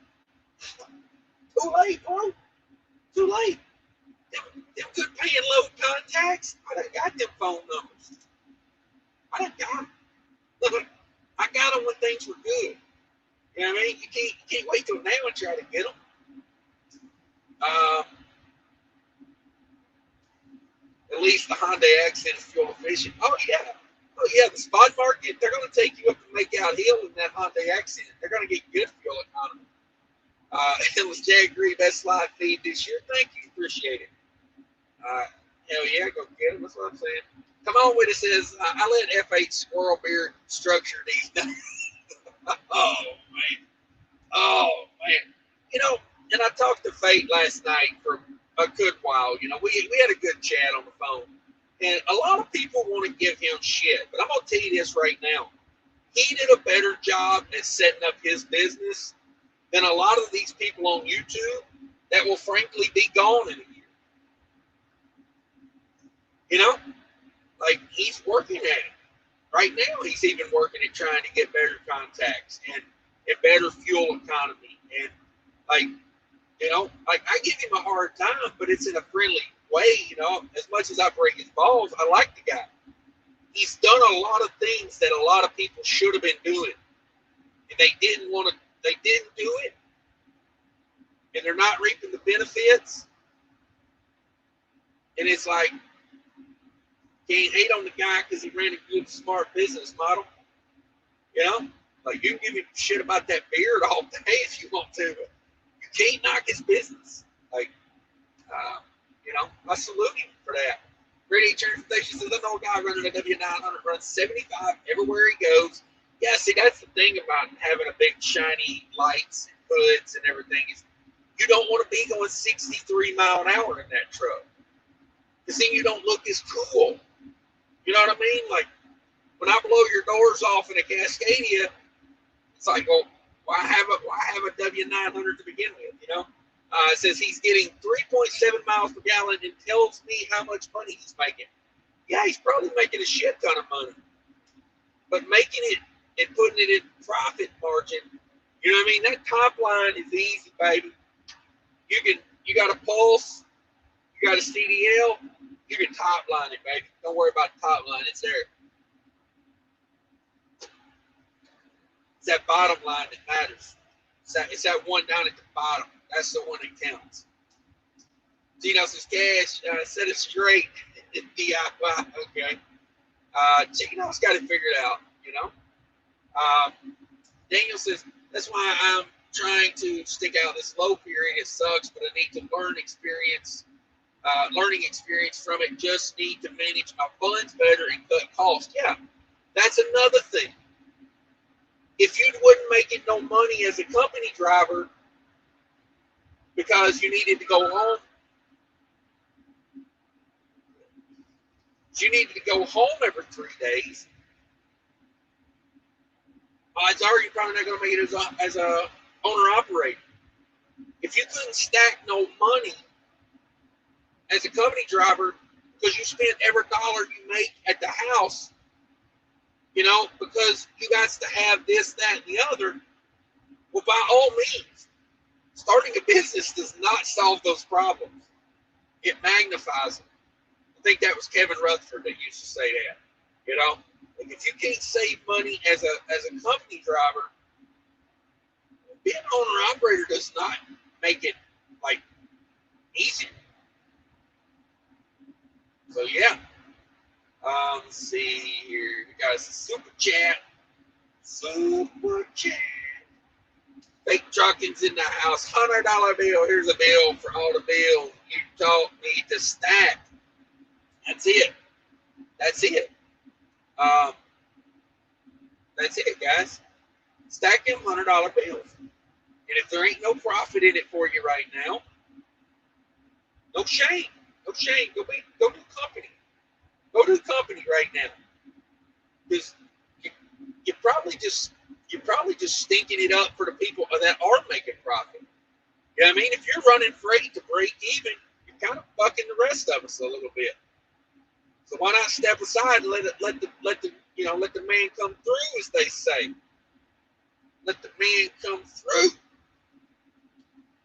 Too late, bro. Too late. Them good paying low contacts, I done got them phone numbers. I done got them. Look, I got them when things were good. You know what I mean? You can't wait till now and try to get them. At least the Hyundai accent is fuel efficient. Oh yeah, the spot market, they're going to take you up and make out hill in that Hyundai accent. They're going to get good fuel economy. It was Jag Green, best live feed this year. Thank you, appreciate it. Hell yeah, go get them. That's what I'm saying. Come on with it. Says I let F8 Squirrel Beard structure these days. Oh man. And I talked to Fate last night for a good while. We had a good chat on the phone. And a lot of people want to give him shit. But I'm going to tell you this right now. He did a better job at setting up his business than a lot of these people on YouTube that will frankly be gone in a year. Like he's working at it. Right now, he's even working at trying to get better contacts and better fuel economy. And like I give him a hard time, but it's in a friendly way. As much as I break his balls, I like the guy. He's done a lot of things that a lot of people should have been doing, and they didn't want to. They didn't do it, and they're not reaping the benefits. And it's like, can't hate on the guy because he ran a good, smart business model. Like you can give him shit about that beard all day if you want to, but you can't knock his business. Like, I salute him for that. Brady Transportation says, I know a guy running a W900 runs 75 everywhere he goes. Yeah, see, that's the thing about having a big shiny lights and hoods and everything is you don't want to be going 63 mile an hour in that truck. Because then you don't look as cool. You know what I mean? Like, when I blow your doors off in a Cascadia, it's like, well, why have a W900 to begin with, it says he's getting 3.7 miles per gallon and tells me how much money he's making. Yeah, he's probably making a shit ton of money. But making it and putting it in profit margin, You know what I mean? That top line is easy, baby. You got a pulse, you got a CDL, you can top line it, baby. Don't worry about the top line, it's there. It's that bottom line that matters. It's that one down at the bottom. That's the one that counts. Gino says, Cash, set it straight. DIY, okay. Gino's got it figured out, you know. Daniel says, that's why I'm trying to stick out this low period. It sucks, but I need to learning experience from it. Just need to manage my funds better and cut costs. Yeah, that's another thing. If you wouldn't make it no money as a company driver because you needed to go home, every 3 days, odds are you're probably not going to make it as a owner operator. If you couldn't stack no money as a company driver because you spent every dollar you make at the house, you know, because you got to have this, that, and the other, well, by all means, starting a business does not solve those problems. It magnifies them. I think that was Kevin Rutherford that used to say that. You know, like if you can't save money as a company driver, being an owner operator does not make it like easy. So yeah. Let's see here. We got a super chat. Fake trucking's in the house. $100 bill. Here's a bill for all the bills you taught me to stack. That's it. That's it, guys. Stack them $100 bills. And if there ain't no profit in it for you right now, no shame. No shame. Go do company. Go to the company right now. Because you're probably just stinking it up for the people that are making profit. You know what I mean? If you're running freight to break even, you're kind of fucking the rest of us a little bit. So why not step aside and let the man come through, as they say. Let the man come through.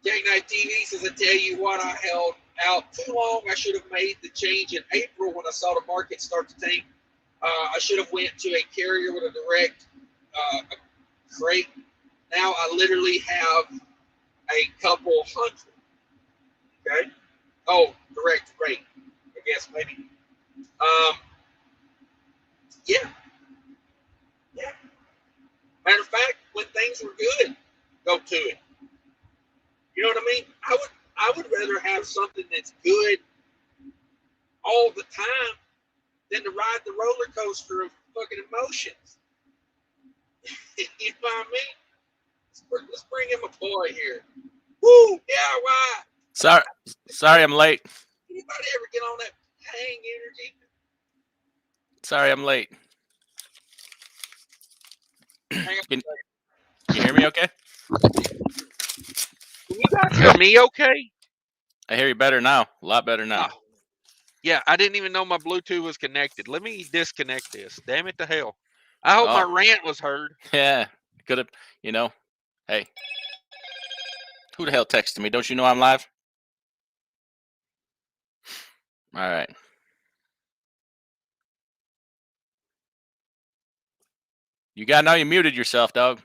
Jake Night TV says, I tell you what, I held out too long. I should have made the change in April when I saw the market start to tank. I should have went to a carrier with a direct freight. Now I literally have a couple hundred. Okay. Oh, direct freight. I guess maybe. Yeah. Matter of fact, when things were good, go to it. You know what I mean? I would rather have something that's good all the time than to ride the roller coaster of fucking emotions. You know what I mean? Let's bring him a boy here. Woo! Yeah, why? Sorry, I'm late. Anybody ever get on that hang energy? Sorry, I'm late. Can you hear me okay? Can you guys hear me okay? I hear you better now. A lot better now. Oh. Yeah, I didn't even know my Bluetooth was connected. Let me disconnect this. Damn it to hell. I hope my rant was heard. Yeah, could have, hey. Who the hell texted me? Don't you know I'm live? All right. Now you muted yourself, dog.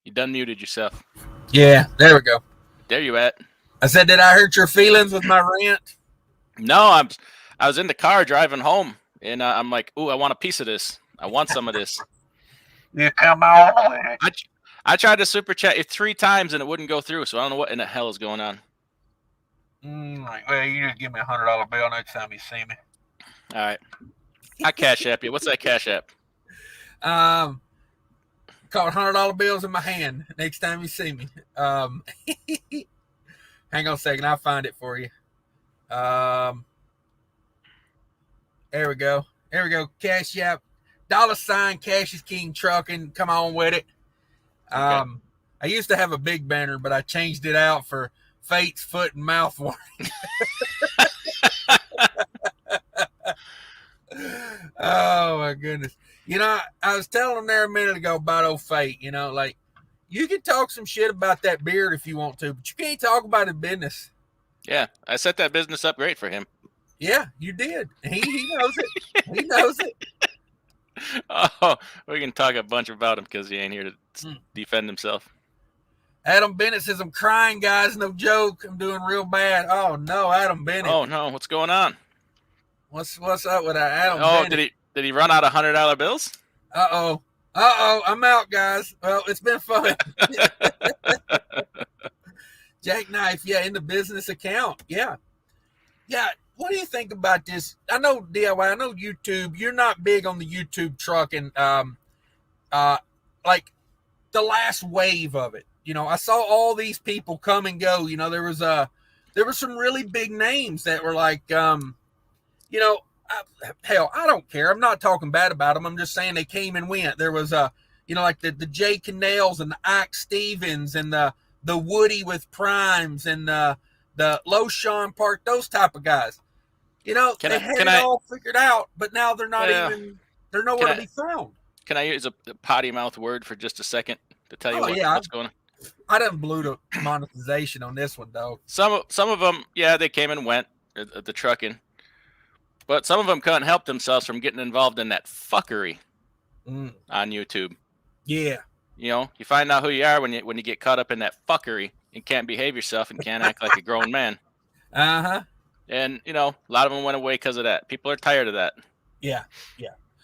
You done muted yourself. Yeah, there we go. There you at. I said, did I hurt your feelings with my rant? No, I was in the car driving home, and I'm like, ooh, I want a piece of this. I want some of this. You come on. I tried to super chat it 3 times, and it wouldn't go through, so I don't know what in the hell is going on. Well, you just give me $100 bill next time you see me. All right. I Cash App you. What's that Cash App? Caught $100 bills in my hand next time you see me. Hang on a second. I'll find it for you. There we go. Cash App. $ CashisKingtrucking. Come on with it. Okay. I used to have a big banner, but I changed it out for Fate's foot and mouth warning. Oh my goodness. You know, I was telling them there a minute ago about old Fate. You know, like you can talk some shit about that beard if you want to, but you can't talk about his business. Yeah, I set that business up great for him. Yeah, you did. He knows it. He knows it. Oh, we can talk a bunch about him because he ain't here to defend himself. Adam Bennett says, I'm crying, guys. No joke. I'm doing real bad. Oh, no, Adam Bennett. Oh, no. What's going on? What's up with Adam Bennett? Did he run out of $100 bills? Uh-oh. I'm out, guys. Well, it's been fun. Jackknife, yeah, in the business account. Yeah. Yeah. What do you think about this? I know DIY, I know YouTube. You're not big on the YouTube trucking, like the last wave of it. You know, I saw all these people come and go. You know, there were some really big names that were like, you know, hell, I don't care. I'm not talking bad about them. I'm just saying they came and went. There was you know, like the Jay Cannells and the Ike Stevens and the Woody with Primes and the Loshawn Park, those type of guys. You know, they had it all figured out, but now they're not even, they're nowhere to be found. Can I use a potty mouth word for just a second to tell you what's going on? I done blew the monetization on this one, though. Some of them, yeah, they came and went at the trucking, but some of them couldn't help themselves from getting involved in that fuckery on YouTube. Yeah, you know, you find out who you are when you get caught up in that fuckery and can't behave yourself and can't act like a grown man. And you know, a lot of them went away because of that. People are tired of that. Yeah.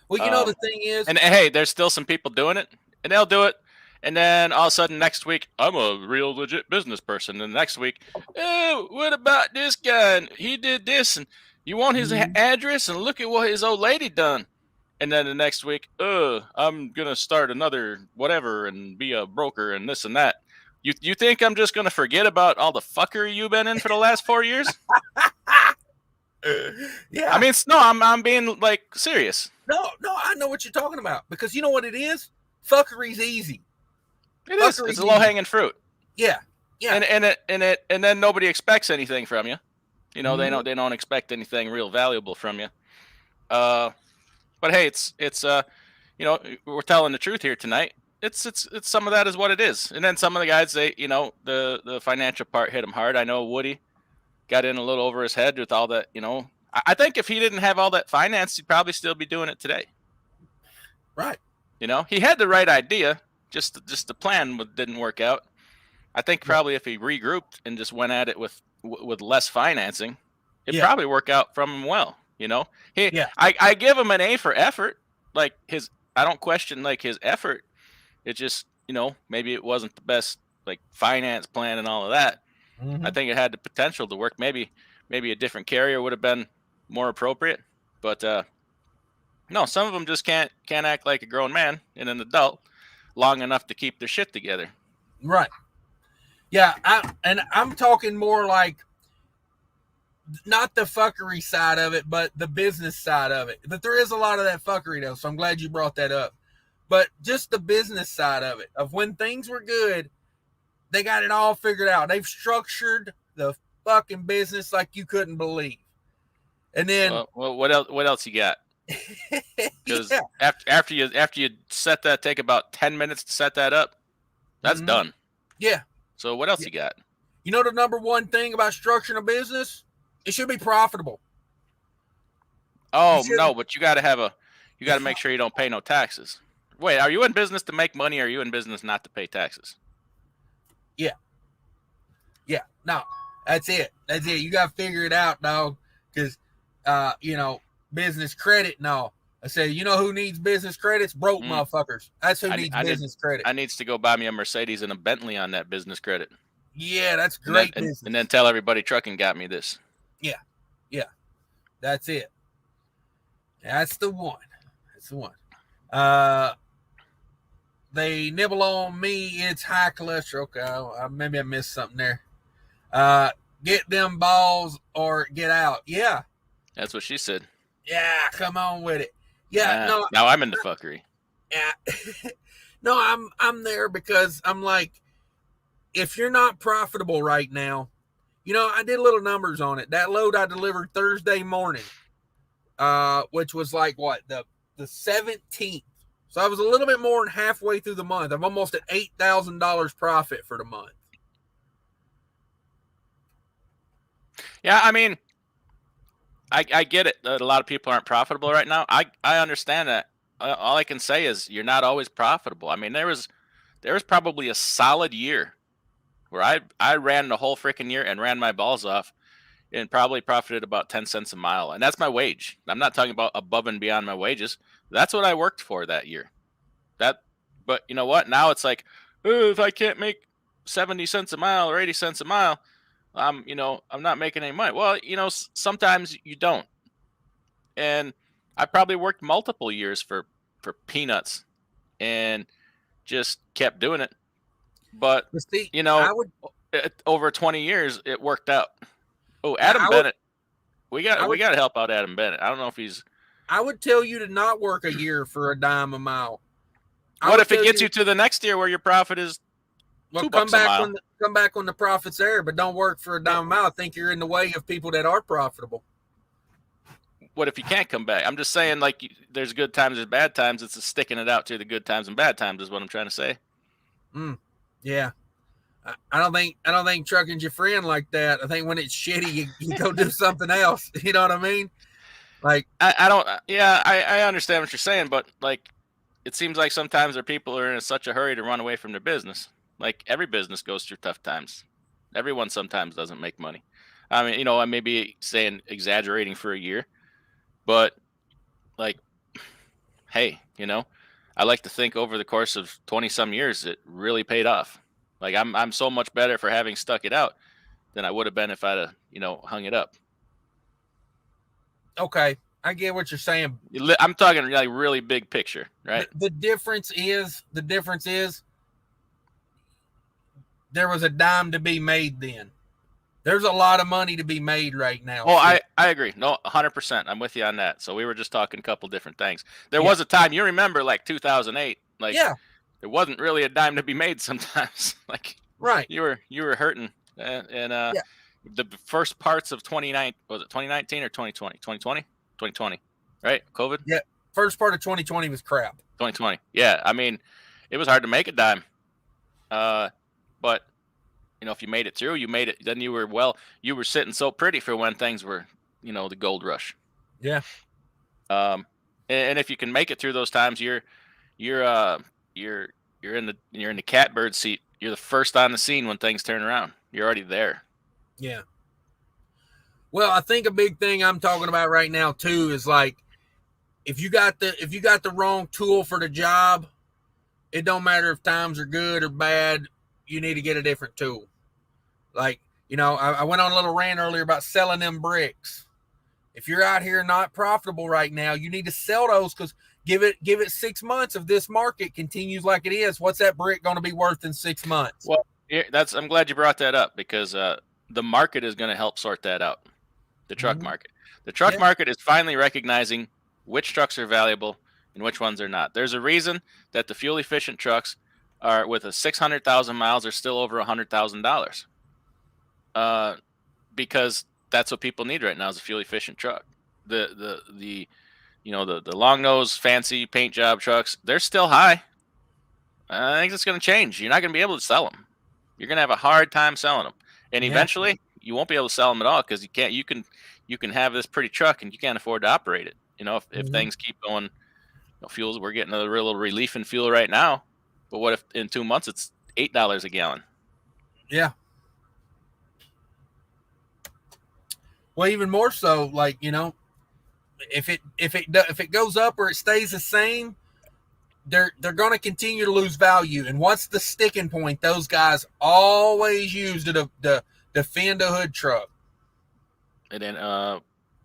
Well, you know, the thing is, and hey, there's still some people doing it, and they'll do it. And then all of a sudden next week, I'm a real legit business person. And the next week, oh, what about this guy? And he did this, and you want his address, and look at what his old lady done. And then the next week, I'm going to start another whatever and be a broker and this and that. You think I'm just going to forget about all the fuckery you've been in for the last 4 years? Yeah. I mean, no, I'm being like serious. No, I know what you're talking about, because you know what it is? Fuckery's easy. It is. It's a low hanging fruit. Yeah. And then nobody expects anything from you. You know, they don't expect anything real valuable from you. But hey, it's you know, we're telling the truth here tonight. It's some of that is what it is. And then some of the guys, they, you know, the financial part hit them hard. I know Woody got in a little over his head with all that, you know. I think if he didn't have all that finance, he'd probably still be doing it today. Right. You know, he had the right idea. Just the plan didn't work out. I think probably if he regrouped and just went at it with less financing, it'd probably work out from him well. You know, I give him an A for effort. Like I don't question like his effort. It just, you know, maybe it wasn't the best like finance plan and all of that. I think it had the potential to work. Maybe a different carrier would have been more appropriate. But no, some of them just can't act like a grown man and an adult long enough to keep their shit together. Right. Yeah, I'm talking more like not the fuckery side of it, but the business side of it. But there is a lot of that fuckery though, so I'm glad you brought that up. But just the business side of it, of when things were good, they got it all figured out. They've structured the fucking business like you couldn't believe. And then, well, what else you got? Because after you set that, take about 10 minutes to set that up. That's done. Yeah. So what else you got? You know the number one thing about structuring a business? It should be profitable. Oh no, but you got to make sure you don't pay no taxes. Wait, are you in business to make money, or are you in business not to pay taxes? Yeah. No, that's it. You got to figure it out, dog. Because, you know, business credit. No, I say, you know who needs business credits? Broke motherfuckers. That's who needs business credit. I needs to go buy me a Mercedes and a Bentley on that business credit. Yeah, that's great business. And then tell everybody trucking got me this. Yeah. That's it. That's the one. They nibble on me. It's high cholesterol. Okay, maybe I missed something there. Get them balls or get out. Yeah. That's what she said. Yeah, come on with it. Yeah, no. Now I'm in the fuckery. Yeah. No, I'm there because I'm like, if you're not profitable right now, you know, I did little numbers on it. That load I delivered Thursday morning, which was like what, the 17th So I was a little bit more than halfway through the month. I'm almost at $8,000 profit for the month. Yeah, I mean, I get it that a lot of people aren't profitable right now. I understand that. All I can say is you're not always profitable. I mean, there was probably a solid year where I ran the whole freaking year and ran my balls off and probably profited about 10 cents a mile. And that's my wage. I'm not talking about above and beyond my wages. That's what I worked for that year. But you know what? Now it's like, oh, if I can't make 70 cents a mile or 80 cents a mile, I'm not making any money. Well, sometimes you don't. And I probably worked multiple years for peanuts and just kept doing it. But See, over 20 years it worked out. Oh, Adam Bennett. We got to help out Adam Bennett. I don't know if he's. I would tell you to not work a year for a dime a mile. What if it gets you to the next year where your profit is $2 a mile? Come back when the profit's there, but don't work for a dime a mile. I think you're in the way of people that are profitable. What if you can't come back? I'm just saying, like, there's good times, there's bad times. It's sticking it out to the good times and bad times is what I'm trying to say. Yeah. I don't think trucking's your friend like that. I think when it's shitty, you go do something else. You know what I mean? Like, I understand what you're saying, but like, it seems like sometimes there are people who are in such a hurry to run away from their business. Like, every business goes through tough times. Everyone sometimes doesn't make money. I mean, I may be exaggerating for a year, but like, hey, I like to think over the course of 20 some years, it really paid off. Like, I'm so much better for having stuck it out than I would have been if I'd hung it up. Okay, I get what you're saying. I'm talking like really big picture, right? The difference is there was a dime to be made then. There's a lot of money to be made right now. Oh, I agree. No, 100%. I'm with you on that. So we were just talking a couple different things. There was a time, you remember, like 2008, like, there wasn't really a dime to be made sometimes. Like, right. You were hurting. And the first parts of 2019, was it 2019 or 2020? 2020, right? COVID? Yeah. First part of 2020 was crap. 2020. Yeah. I mean, it was hard to make a dime. But if you made it through, you made it. Then you were sitting so pretty for when things were, the gold rush. Yeah. And if you can make it through those times, you're in the catbird seat. You're the first on the scene when things turn around. You're already there. Yeah. Well, I think a big thing I'm talking about right now too is like, if you got the wrong tool for the job, it don't matter if times are good or bad. You need to get a different tool. Like, I went on a little rant earlier about selling them bricks. If you're out here not profitable right now, you need to sell those, because give it 6 months. If this market continues like it is, what's that brick going to be worth in 6 months? Well, I'm glad you brought that up, because the market is going to help sort that out. The truck market. The truck market is finally recognizing which trucks are valuable and which ones are not. There's a reason that the fuel efficient trucks are with a 600,000 miles are still over $100,000. Because that's what people need right now is a fuel efficient truck. The long nose fancy paint job trucks, they're still high. I think it's going to change. You're not going to be able to sell them. You're going to have a hard time selling them, and eventually you won't be able to sell them at all, because you can't. You can have this pretty truck and you can't afford to operate it. If things keep going, fuels, we're getting a real little relief in fuel right now. But what if in 2 months it's $8 a gallon? Yeah. Well, even more so, like, if it goes up or it stays the same, they're going to continue to lose value. And what's the sticking point those guys always use to defend a hood truck? And then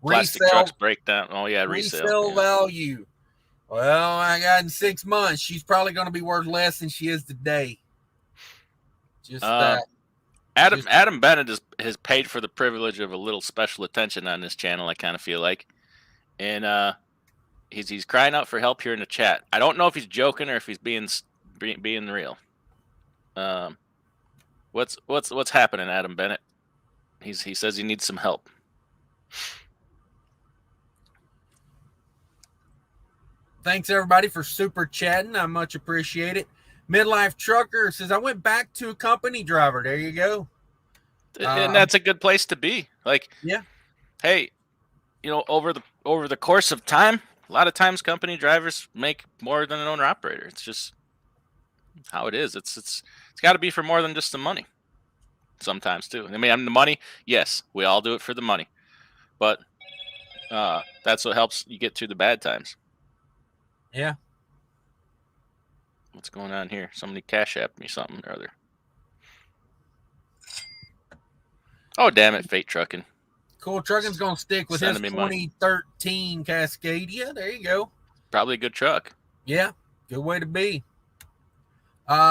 plastic trucks break down. Oh yeah, resale value. Well, I got in 6 months, she's probably going to be worth less than she is today. Just that. Adam Bennett has paid for the privilege of a little special attention on this channel, I kind of feel like. And he's crying out for help here in the chat. I don't know if he's joking or if he's being real. What's happening, Adam Bennett? He says he needs some help. Thanks everybody for super chatting. I much appreciate it. Midlife Trucker says, I went back to a company driver. There you go. And that's a good place to be. Like, yeah. Hey, over the course of time, a lot of times company drivers make more than an owner operator. It's just how it is. It's got to be for more than just the money. Sometimes too. I mean, the money. Yes, we all do it for the money, but that's what helps you get through the bad times. Yeah. What's going on here? Somebody cash app me something or other. Oh, damn it, Fate Trucking. Cool Trucking's going to stick with his 2013 Cascadia. There you go. Probably a good truck. Yeah, good way to be.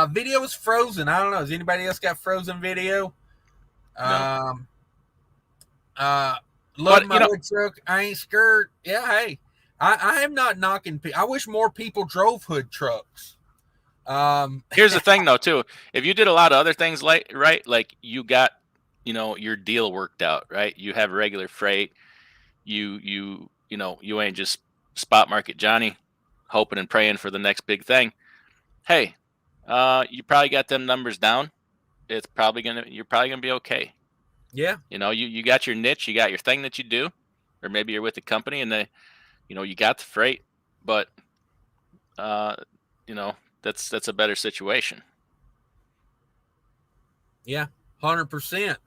Video is frozen. I don't know. Has anybody else got frozen video? No. Love my hood truck. I ain't scared. Yeah, hey, I am not knocking people. I wish more people drove hood trucks. Here's the thing, though, too. If you did a lot of other things like you got, your deal worked out, right? You have regular freight. You ain't just spot market Johnny, hoping and praying for the next big thing. Hey, you probably got them numbers down. You're probably gonna be okay. Yeah. You got your niche, you got your thing that you do, or maybe you're with a company and you got the freight, but that's a better situation. Yeah, 100%.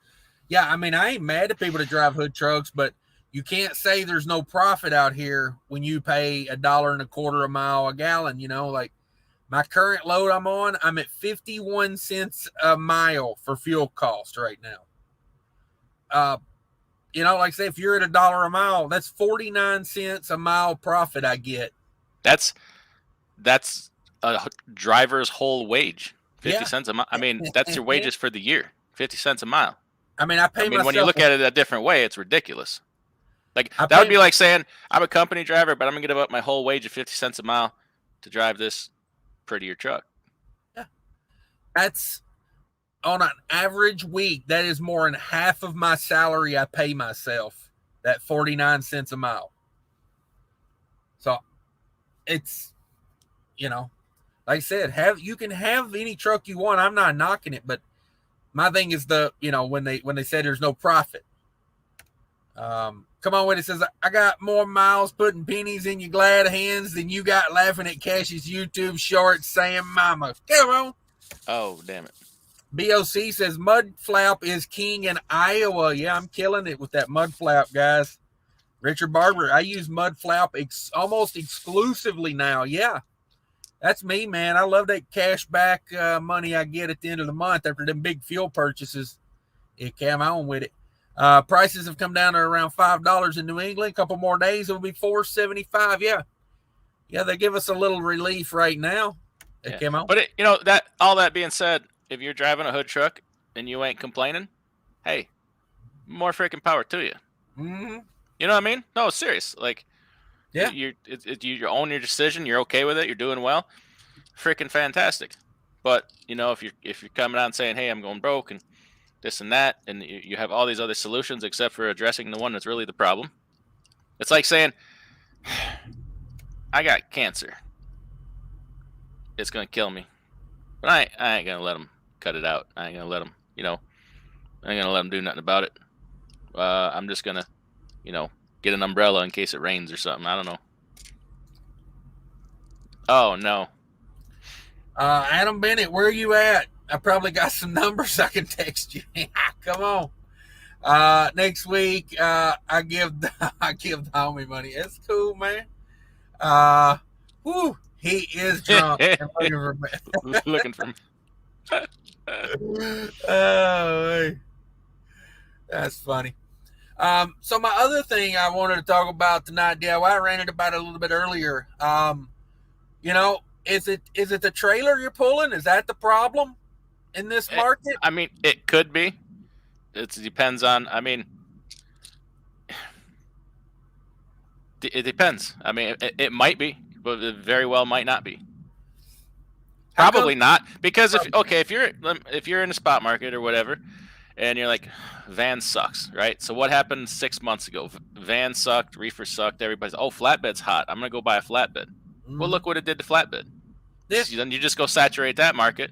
Yeah, I mean, I ain't mad at people that drive hood trucks, but you can't say there's no profit out here when you pay $1.25 a mile a gallon. Like my current load I'm on, I'm at 51 cents a mile for fuel cost right now. Like I say, if you're at $1 a mile, that's 49 cents a mile profit I get. That's a driver's whole wage. 50 cents a mile. I mean, that's your wages for the year. 50 cents a mile. I mean, myself, when you look at it a different way, it's ridiculous. Like that would be like saying I'm a company driver, but I'm gonna give up my whole wage of 50 cents a mile to drive this prettier truck. Yeah, that's on an average week. That is more than half of my salary I pay myself. That 49 cents a mile. So it's, like I said, you can have any truck you want. I'm not knocking it, but my thing is when they said there's no profit. Come on with it. Says, I got more miles putting pennies in your glad hands than you got laughing at Cash's YouTube short saying mama. Come on. Oh, damn it. BOC says Mudflap is king in Iowa. Yeah, I'm killing it with that Mudflap, guys. Richard Barber, I use Mudflap almost exclusively now. Yeah, that's me, man. I love that cash back money I get at the end of the month after them big fuel purchases. It came on with it. Prices have come down to around $5 in New England. A couple more days, it'll be $4.75. Yeah, they give us a little relief right now. It came on. But all that being said, if you're driving a hood truck and you ain't complaining, hey, more freaking power to you. Mm-hmm. You know what I mean? No, serious. Like, yeah, you own your decision. You're okay with it. You're doing well. Freaking fantastic. But if you're coming out and saying, hey, I'm going broke and this and that, and you have all these other solutions except for addressing the one that's really the problem. It's like saying, I got cancer. It's going to kill me. But I ain't going to let them cut it out. I ain't going to let them, I ain't going to let them do nothing about it. I'm just going to, get an umbrella in case it rains or something. I don't know. Oh, no. Adam Bennett, where are you at? I probably got some numbers I can text you. Come on. Next week, I give the homie money. It's cool, man. He is drunk and looking for me. Oh, that's funny. So my other thing I wanted to talk about tonight, Dale, I ranted about it a little bit earlier. Is it the trailer you're pulling? Is that the problem in this market? I mean, it could be. It depends on. I mean, it depends. I mean, it might be, but it very well might not be. Probably not, because if you're in a spot market or whatever, and you're like, van sucks, right? So what happened 6 months ago? Van sucked, reefer sucked. Everybody's, flatbed's hot. I'm gonna go buy a flatbed. Well, look what it did to flatbed. Yeah. Then you just go saturate that market,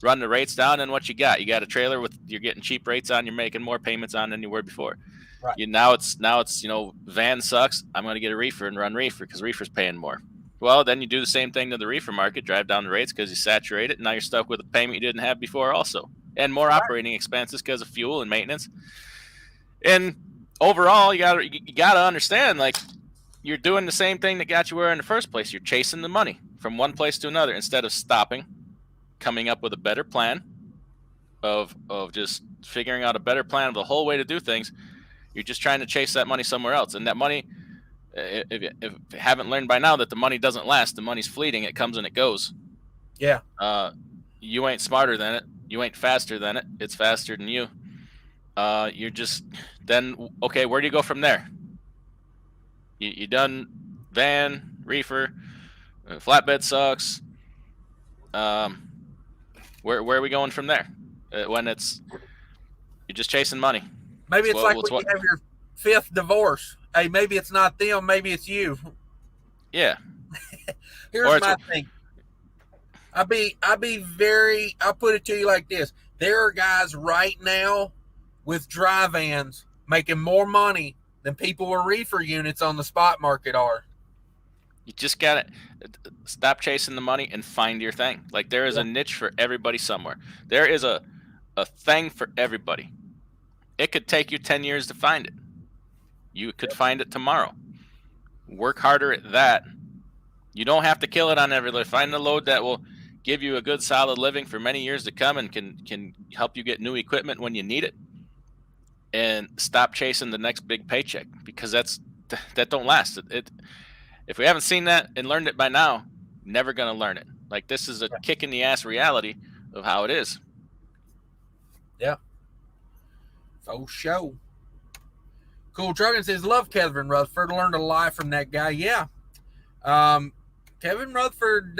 run the rates down, and what you got? You got a trailer you're getting cheap rates on. You're making more payments on than you were before. Right. Now it's van sucks. I'm going to get a reefer and run reefer because reefer's paying more. Well, then you do the same thing to the reefer market, drive down the rates because you saturate it, and now you're stuck with a payment you didn't have before also, and more operating expenses because of fuel and maintenance. And overall, you got to understand, like, you're doing the same thing that got you where in the first place. You're chasing the money from one place to another instead of stopping, coming up with a better plan of just figuring out a better plan of the whole way to do things. You're just trying to chase that money somewhere else. And that money, if you haven't learned by now that the money doesn't last, the money's fleeting. It comes and it goes. Yeah. You ain't smarter than it. You ain't faster than it. It's faster than you. You're just then, okay, where do you go from there? You done van, reefer, flatbed sucks. Where are we going from there? When you're just chasing money. Maybe it's like when you have your 5th divorce. Hey, maybe it's not them, maybe it's you. Yeah. Here's my thing. I'll put it to you like this. There are guys right now with dry vans making more money than people with reefer units on the spot market are. You just got to stop chasing the money and find your thing. Like, there is a niche for everybody somewhere. There is a thing for everybody. It could take you 10 years to find it. You could find it tomorrow. Work harder at that. You don't have to kill it on every load. Find a load that will give you a good solid living for many years to come and can help you get new equipment when you need it. And stop chasing the next big paycheck, because that don't last. If we haven't seen that and learned it by now, never going to learn it. Like, this is a kick in the ass reality of how it is. Yeah. For sure. Cool Trucking says, love Kevin Rutherford. Learned a lot from that guy. Yeah. Kevin Rutherford,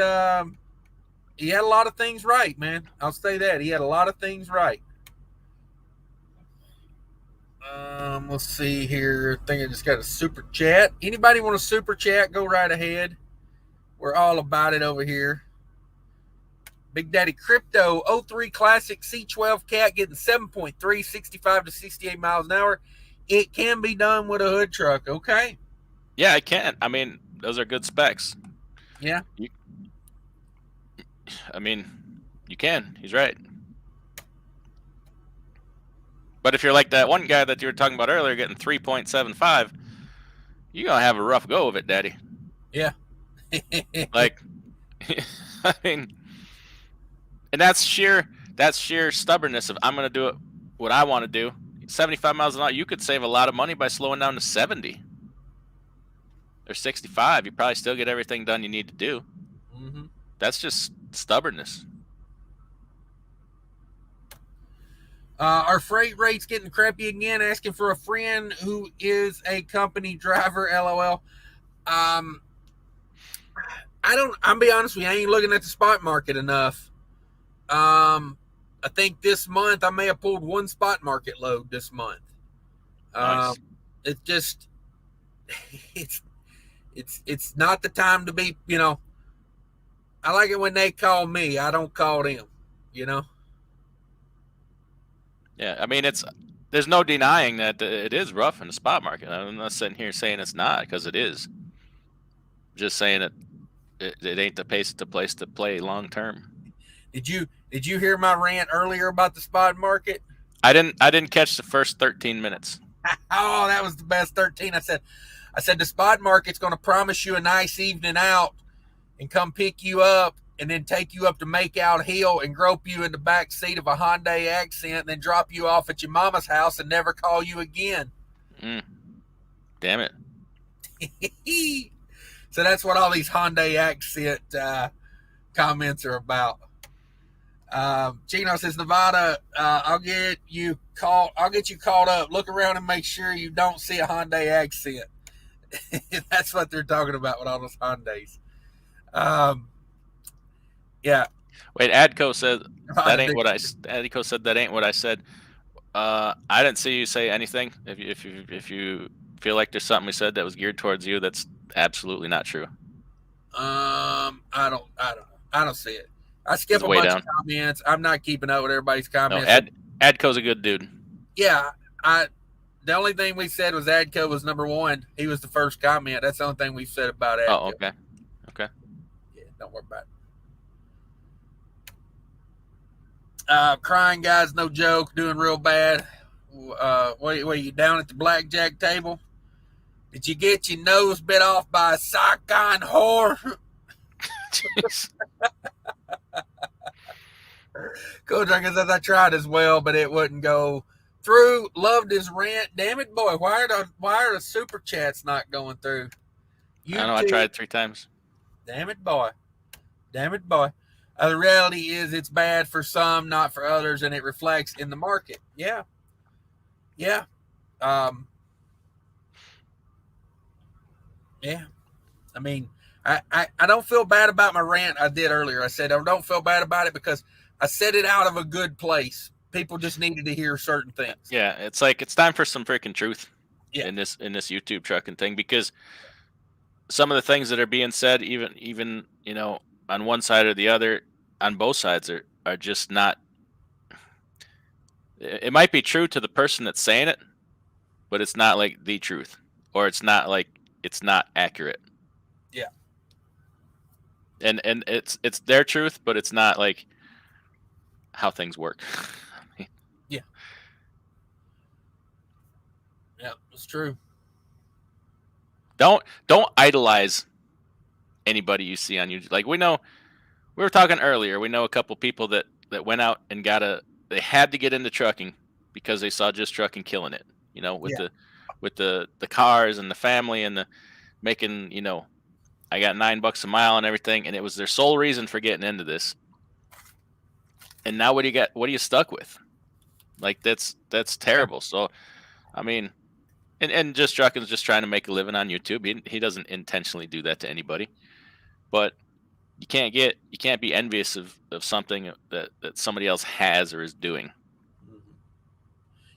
he had a lot of things right, man. I'll say that. He had a lot of things right. Let's see here. I think I just got a super chat. Anybody want a super chat? Go right ahead. We're all about it over here. Big Daddy Crypto 03 Classic C12 Cat getting 7.3, 65 to 68 miles an hour. It can be done with a hood truck, okay? Yeah, it can. I mean, those are good specs. Yeah. You can. He's right. But if you're like that one guy that you were talking about earlier, getting 3.75, you're going to have a rough go of it, Daddy. Yeah. Like, I mean, and that's sheer stubbornness of, I'm going to do it what I want to do. 75 miles an hour, you could save a lot of money by slowing down to 70 or 65. You probably still get everything done you need to do. Mm-hmm. That's just stubbornness. Our freight rates getting crappy again. Asking for a friend who is a company driver. LOL. I'll be honest with you. I ain't looking at the spot market enough. I think this month I may have pulled one spot market load this month. Nice. It's just, it's not the time to be, I like it when they call me. I don't call them, Yeah, I mean, there's no denying that it is rough in the spot market. I'm not sitting here saying it's not, because it is. I'm just saying it ain't the place to play long term. Did you hear my rant earlier about the spot market? I didn't catch the first 13 minutes. Oh, that was the best 13. I said the spot market's going to promise you a nice evening out and come pick you up and then take you up to Makeout Hill and grope you in the back seat of a Hyundai Accent and then drop you off at your mama's house and never call you again. Damn it. So that's what all these Hyundai Accent comments are about. Chino says, Nevada, I'll get you caught up. Look around and make sure you don't see a Hyundai Accent. That's what they're talking about with all those Hyundais. Yeah. Wait, Adco said that ain't what I. Adco said that ain't what I said. I didn't see you say anything. If you feel like there's something we said that was geared towards you, that's absolutely not true. I don't see it. I skip a way bunch down. of comments. I'm not keeping up with everybody's No, comments. Adco's a good dude. Yeah, the only thing we said was Adco was number one. He was the first comment. That's the only thing we've said about Adco. Oh, okay. Yeah, don't worry about it. Crying guys, no joke. Doing real bad. Were you down at the blackjack table? Did you get your nose bit off by a Saigon whore? Jeez. Cool Drunker says I tried as well, but it wouldn't go through. Loved his rant. Damn it, boy. Why are the super chats not going through? I know. I tried 3 times. Damn it, boy. The reality is it's bad for some, not for others, and it reflects in the market. Yeah. Yeah. Yeah. I mean, I don't feel bad about my rant I did earlier. I said I don't feel bad about it because I said it out of a good place. People just needed to hear certain things. Yeah, it's like it's time for some freaking truth in this YouTube trucking thing, because some of the things that are being said, even on one side or the other, on both sides are just not. It might be true to the person that's saying it, but it's not like the truth, or it's not accurate. Yeah. And it's their truth, but it's not like how things work. Yeah. Yeah, it's true. Don't idolize anybody you see on YouTube. Like we were talking earlier, we know a couple people that went out and they had to get into trucking because they saw Just Trucking killing it, with the cars and the family and the making, I got $9 a mile and everything, and it was their sole reason for getting into this. And now what are you stuck with? Like that's terrible. So I mean, and Just Trucking is just trying to make a living on YouTube. He doesn't intentionally do that to anybody. But you can't be envious of something that somebody else has or is doing.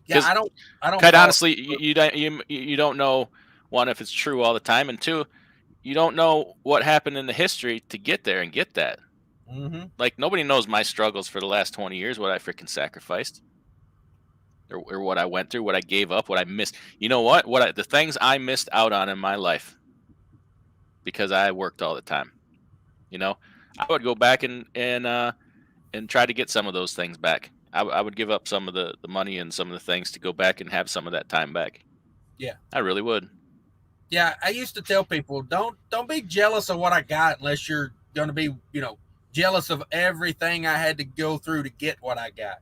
Yeah, I don't. Quite honestly, you don't know, one, if it's true all the time, and two, you don't know what happened in the history to get there and get that. Mm-hmm. Like nobody knows my struggles for the last 20 years, what I freaking sacrificed, or what I went through, what I gave up, what I missed. You know what? The things I missed out on in my life because I worked all the time. I would go back and try to get some of those things back. I would give up some of the money and some of the things to go back and have some of that time back. Yeah, I really would. Yeah, I used to tell people, don't be jealous of what I got unless you're going to be, jealous of everything I had to go through to get what I got.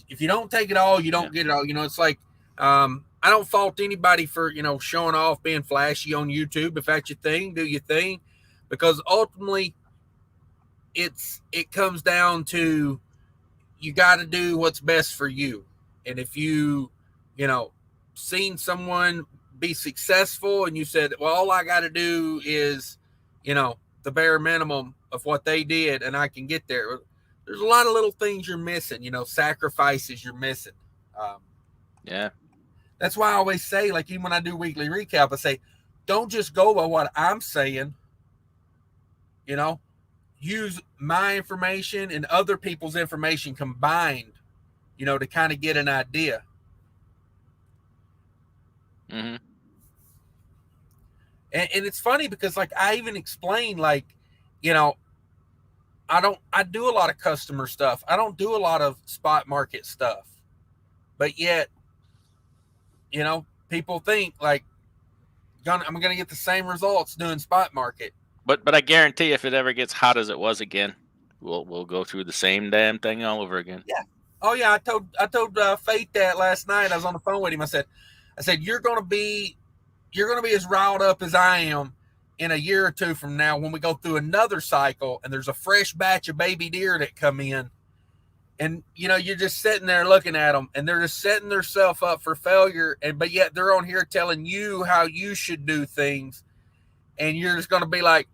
If you don't take it all, you don't get it all. It's like, I don't fault anybody for, showing off, being flashy on YouTube. If that's your thing, do your thing. Because ultimately, it comes down to you got to do what's best for you. And if you, seen someone be successful and you said, well, all I got to do is, the bare minimum of what they did and I can get there. There's a lot of little things you're missing, sacrifices you're missing. Yeah. That's why I always say, like, even when I do weekly recap, I say, don't just go by what I'm saying, use my information and other people's information combined, to kind of get an idea. Mm-hmm. And it's funny because, like, I even explain, like, I do a lot of customer stuff. I don't do a lot of spot market stuff. But yet, people think, like, I'm going to get the same results doing spot market. But I guarantee if it ever gets hot as it was again, we'll go through the same damn thing all over again. Yeah. Oh yeah. I told Faith that last night. I was on the phone with him. I said, you're going to be as riled up as I am in a year or two from now when we go through another cycle and there's a fresh batch of baby deer that come in, and you're just sitting there looking at them and they're just setting themselves up for failure, but yet they're on here telling you how you should do things, and you're just going to be like,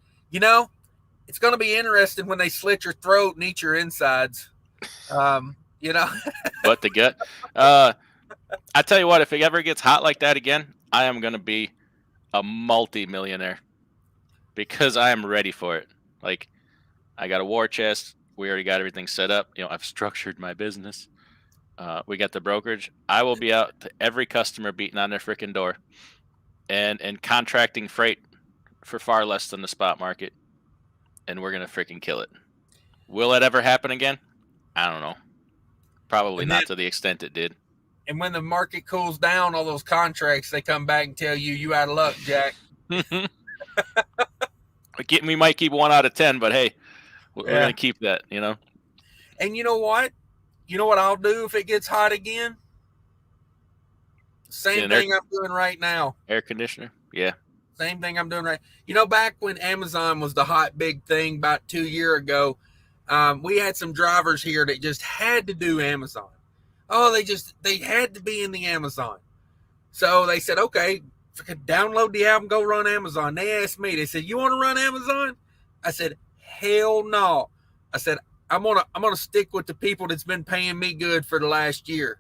it's going to be interesting when they slit your throat and eat your insides. But the gut. I tell you what, if it ever gets hot like that again, I am going to be a multi-millionaire. because I am ready for it. Like, I got a war chest. We already got everything set up. I've structured my business. We got the brokerage. I will be out to every customer beating on their freaking door and contracting freight for far less than the spot market. And we're going to freaking kill it. Will it ever happen again? I don't know. Probably not to the extent it did. And when the market cools down, all those contracts, they come back and tell you out of luck, Jack. We might keep 1 out of 10, but hey, we're going to keep that, And you know what? You know what I'll do if it gets hot again? Same thing I'm doing right now. Air conditioner? Yeah. Same thing I'm doing right. Back when Amazon was the hot big thing about 2 years ago, we had some drivers here that just had to do Amazon. Oh, they had to be in the Amazon. So they said, okay, download the app and go run Amazon. They asked me, they said, you want to run Amazon? I said, hell no. I said, I'm gonna stick with the people that's been paying me good for the last year.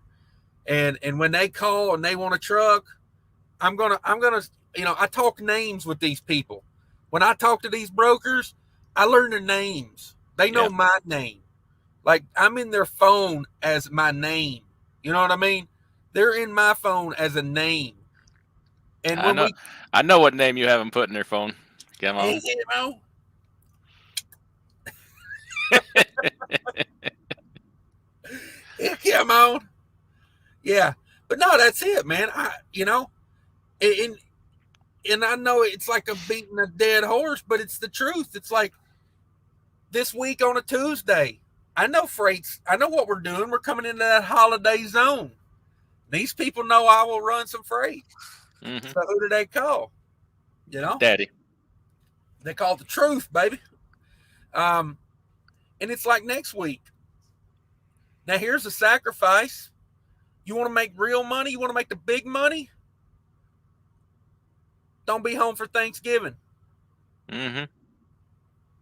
And when they call and they want a truck, I'm gonna I talk names with these people. When I talk to these brokers, I learn their names. They know my name. Like, I'm in their phone as my name. You know what I mean? They're in my phone as a name. And I know what name you have them put in their phone. Come on. Come on. Yeah. But no, that's it, man. And I know it's like a beating a dead horse, but it's the truth. It's like this week on a Tuesday, I know what we're doing. We're coming into that holiday zone. These people know I will run some freight. Mm-hmm. So who do they call? Daddy. They call the truth, baby. And it's like next week. Now here's a sacrifice. You want to make real money? You want to make the big money? Don't be home for Thanksgiving. Mm-hmm.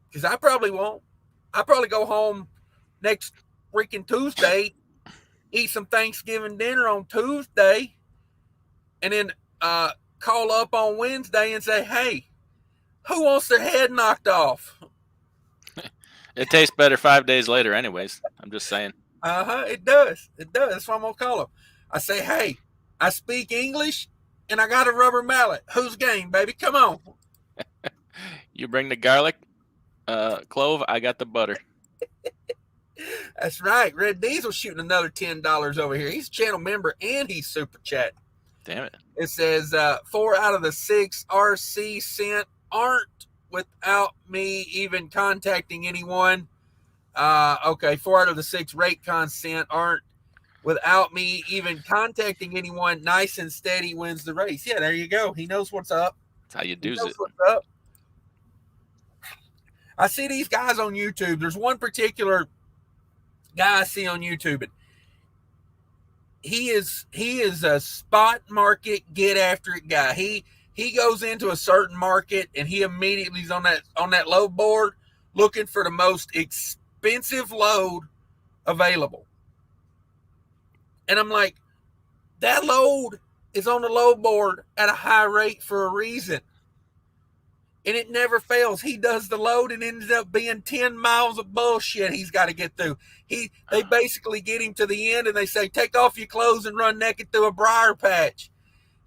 Because I probably won't. I'll probably go home next freaking Tuesday, eat some Thanksgiving dinner on Tuesday, and then call up on Wednesday and say, hey, who wants their head knocked off? It tastes better 5 days later anyways. I'm just saying. It does. It does. That's what I'm going to call them. I say, hey, I speak English and I got a rubber mallet. Who's game, baby? Come on. You bring the garlic, clove, I got the butter. That's right. Red Diesel shooting another $10 over here. He's a channel member and he's super chat. Damn it. It says 4 out of the 6 RC sent aren't without me even contacting anyone. Okay, 4 out of the 6 rate consent aren't without me even contacting anyone. Nice and steady wins the race. Yeah, there you go. He knows what's up. That's how you do it. What's up. I see these guys on YouTube. There's one particular guy I see on YouTube. And he is a spot market get after it guy. He goes into a certain market and he immediately is on that load board looking for the most expensive load available. And I'm like, that load is on the load board at a high rate for a reason. And it never fails. He does the load and ends up being 10 miles of bullshit he's got to get through. They basically get him to the end and they say, take off your clothes and run naked through a briar patch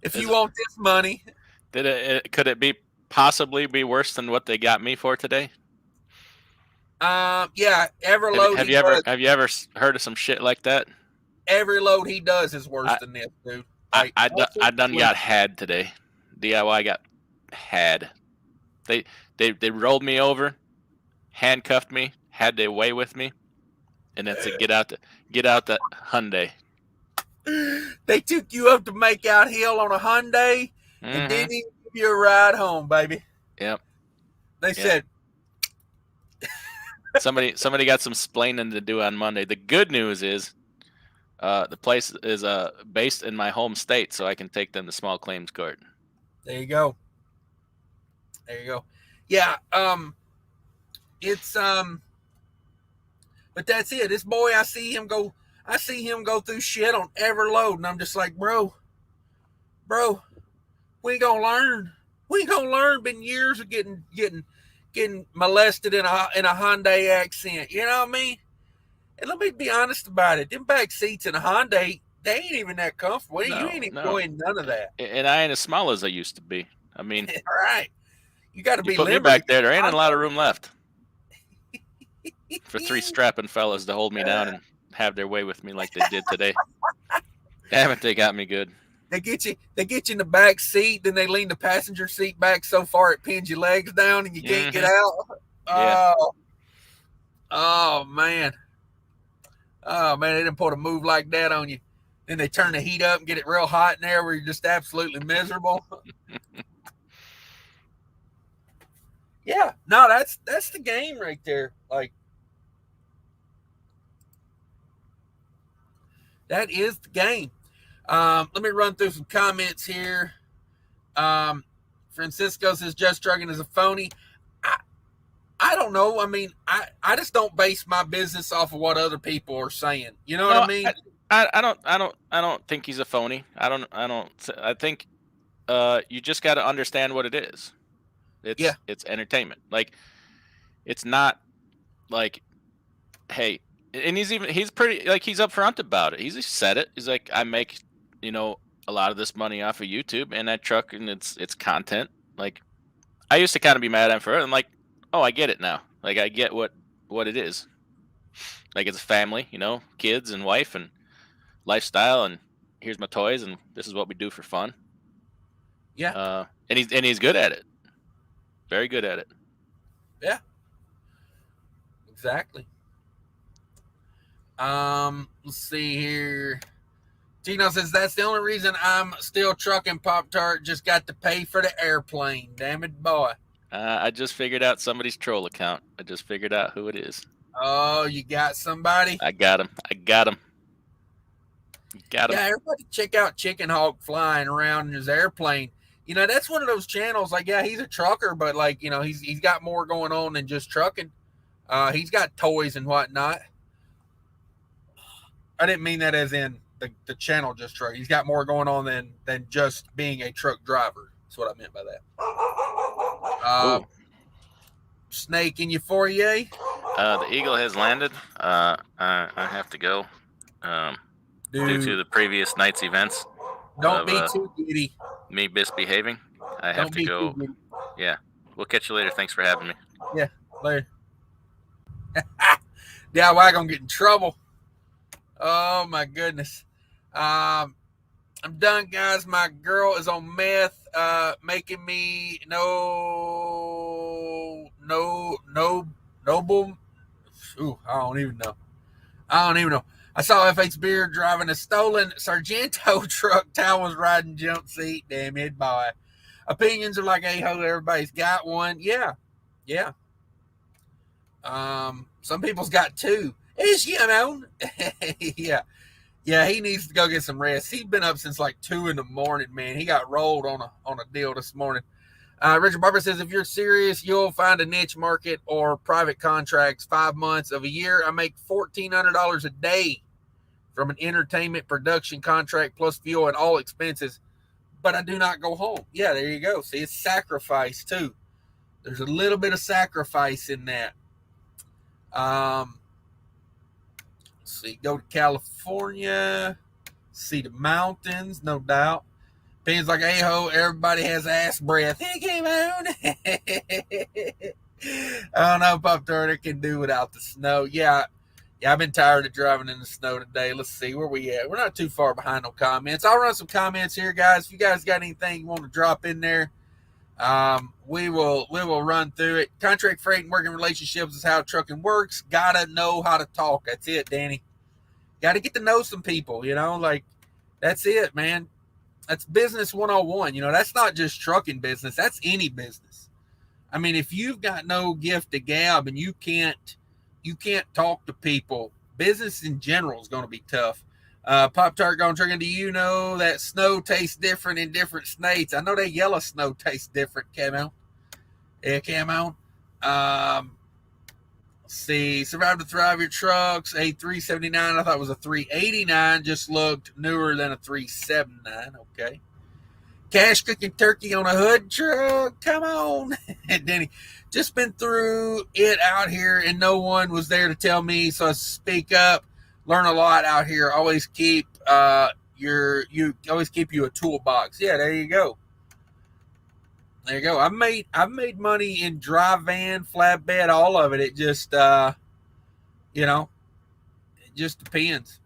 if you want this money. Could it possibly be worse than what they got me for today? Yeah, every load have you ever heard of some shit like that? Every load he does is worse than this, dude. I done got had today. DIY got had. They rolled me over, handcuffed me, had their way with me, and then said, get out the Hyundai. They took you up to Make Out Hill on a Hyundai and didn't even give you a ride home, baby. Yep. They said somebody got some splaining to do on Monday. The good news is the place is based in my home state, so I can take them to small claims court. There you go. Yeah, it's but that's it. This boy, I see him go through shit on every load, and I'm just like, bro, we ain't gonna learn. We ain't gonna learn. Been years of getting molested in a Hyundai accent. You know what I mean? And let me be honest about it. Them back seats in a Hyundai, they ain't even that comfortable. You ain't enjoying none of that. And I ain't as small as I used to be. I mean, all right. You got to be put me limber. back there. There ain't a lot of room left for three strapping fellas to hold me down and have their way with me like they did today. Damn it, they got me good. They get you in the back seat, then they lean the passenger seat back so far it pins your legs down and you can't get out. Yeah. Oh man. Oh man, they didn't put a move like that on you. Then they turn the heat up and get it real hot in there where you're just absolutely miserable. Yeah, no, that's the game right there. Like, that is the game. Let me run through some comments here. Francisco says Just Trucking is a phony. I don't know. I mean, I just don't base my business off of what other people are saying. You know what I mean? I don't think he's a phony. I think you just got to understand what it is. It's entertainment. Like, it's not like, hey, and he's pretty, like, he's upfront about it. He's said it. He's like, I make, a lot of this money off of YouTube and that truck and it's content. Like, I used to kind of be mad at him for it. I'm like, oh, I get it now. Like, I get what it is. Like, it's a family, kids and wife and lifestyle, and here's my toys, and this is what we do for fun. Yeah. And he's good at it. Very good at it. Yeah. Exactly. Let's see here. Tino says that's the only reason I'm still trucking, Pop-Tart. Just got to pay for the airplane. Damn it, boy. I just figured out somebody's troll account. I just figured out who it is. Oh, you got somebody? I got him. Got him. Yeah, everybody check out Chicken Hawk flying around in his airplane. That's one of those channels. Like, yeah, he's a trucker, but like, he's got more going on than just trucking. He's got toys and whatnot. I didn't mean that as in the channel just truck. He's got more going on than just being a truck driver. That's what I meant by that. Snake in your foyer? The Eagle has landed. I have to go. Due to the previous night's events. Don't be too giddy. Me misbehaving. I have to go. Yeah. We'll catch you later. Thanks for having me. Yeah, later. DIY gonna get in trouble. Oh my goodness. I'm done, guys. My girl is on meth, making me noble. Ooh, I don't even know. I saw F8's beard driving a stolen Sargento truck. Tal was riding jump seat. Damn it, boy. Opinions are like a-ho. Everybody's got one. Yeah. Some people's got two. It's, yeah. Yeah, he needs to go get some rest. He's been up since like 2 a.m, man. He got rolled on a deal this morning. Richard Barber says, if you're serious, you'll find a niche market or private contracts 5 months of a year. I make $1,400 a day from an entertainment production contract plus fuel and all expenses, but I do not go home. Yeah, there you go. See, it's sacrifice too. There's a little bit of sacrifice in that. Let's see, go to California, see the mountains, no doubt. Opinions like a-ho, everybody has ass breath. Hey, came on. I don't know, Pop-Tart can do without the snow. Yeah, I've been tired of driving in the snow today. Let's see where we at. We're not too far behind on comments. I'll run some comments here, guys. If you guys got anything you want to drop in there, we will run through it. Contract freight and working relationships is how trucking works. Gotta know how to talk. That's it, Danny. Gotta get to know some people, like, that's it, man. That's business 101. That's not just trucking business. That's any business. I mean, if you've got no gift to gab and you can't talk to people, business in general is going to be tough. Pop-Tart going trucking. Do you know that snow tastes different in different states? I know that yellow snow tastes different, Camo. Yeah, Camo. Let's see. Survive to Thrive your trucks. A 379. I thought it was a 389. Just looked newer than a 379. Okay. Cash cooking turkey on a hood truck. Come on. And Denny, just been through it out here and no one was there to tell me. So I speak up, learn a lot out here. Always keep always keep you a toolbox. Yeah, there you go. There you go. I've made money in dry van, flatbed, all of it. It just it just depends.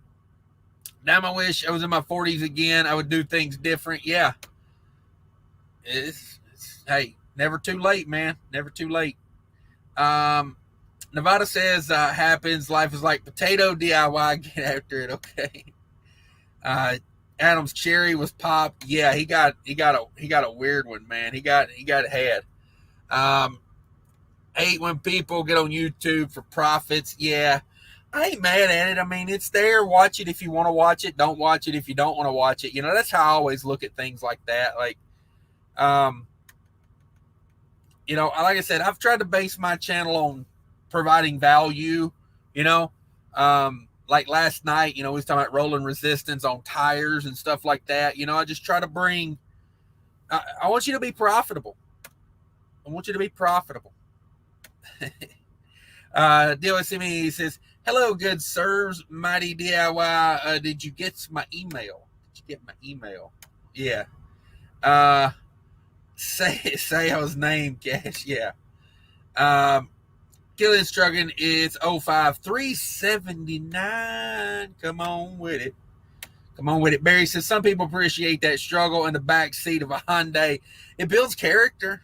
Damn, I wish I was in my 40s again. I would do things different. Yeah. Hey, never too late, man. Never too late. Nevada says happens. Life is like potato DIY. Get after it, okay. Adam's cherry was popped. Yeah, he got a weird one, man. He got had. Hate when people get on YouTube for profits. Yeah, I ain't mad at it. I mean, it's there. Watch it if you want to watch it. Don't watch it if you don't want to watch it. That's how I always look at things like that. Like, like I said, I've tried to base my channel on providing value. Like last night, we was talking about rolling resistance on tires and stuff like that. I just try to bring. I want you to be profitable. I want you to be profitable. DOSME says, hello, good sirs, mighty DIY. Did you get my email? Yeah. Say I was named Cash. Yeah. CashisKingtrucking is 05379. Come on with it. Barry says some people appreciate that struggle in the back seat of a Hyundai. It builds character.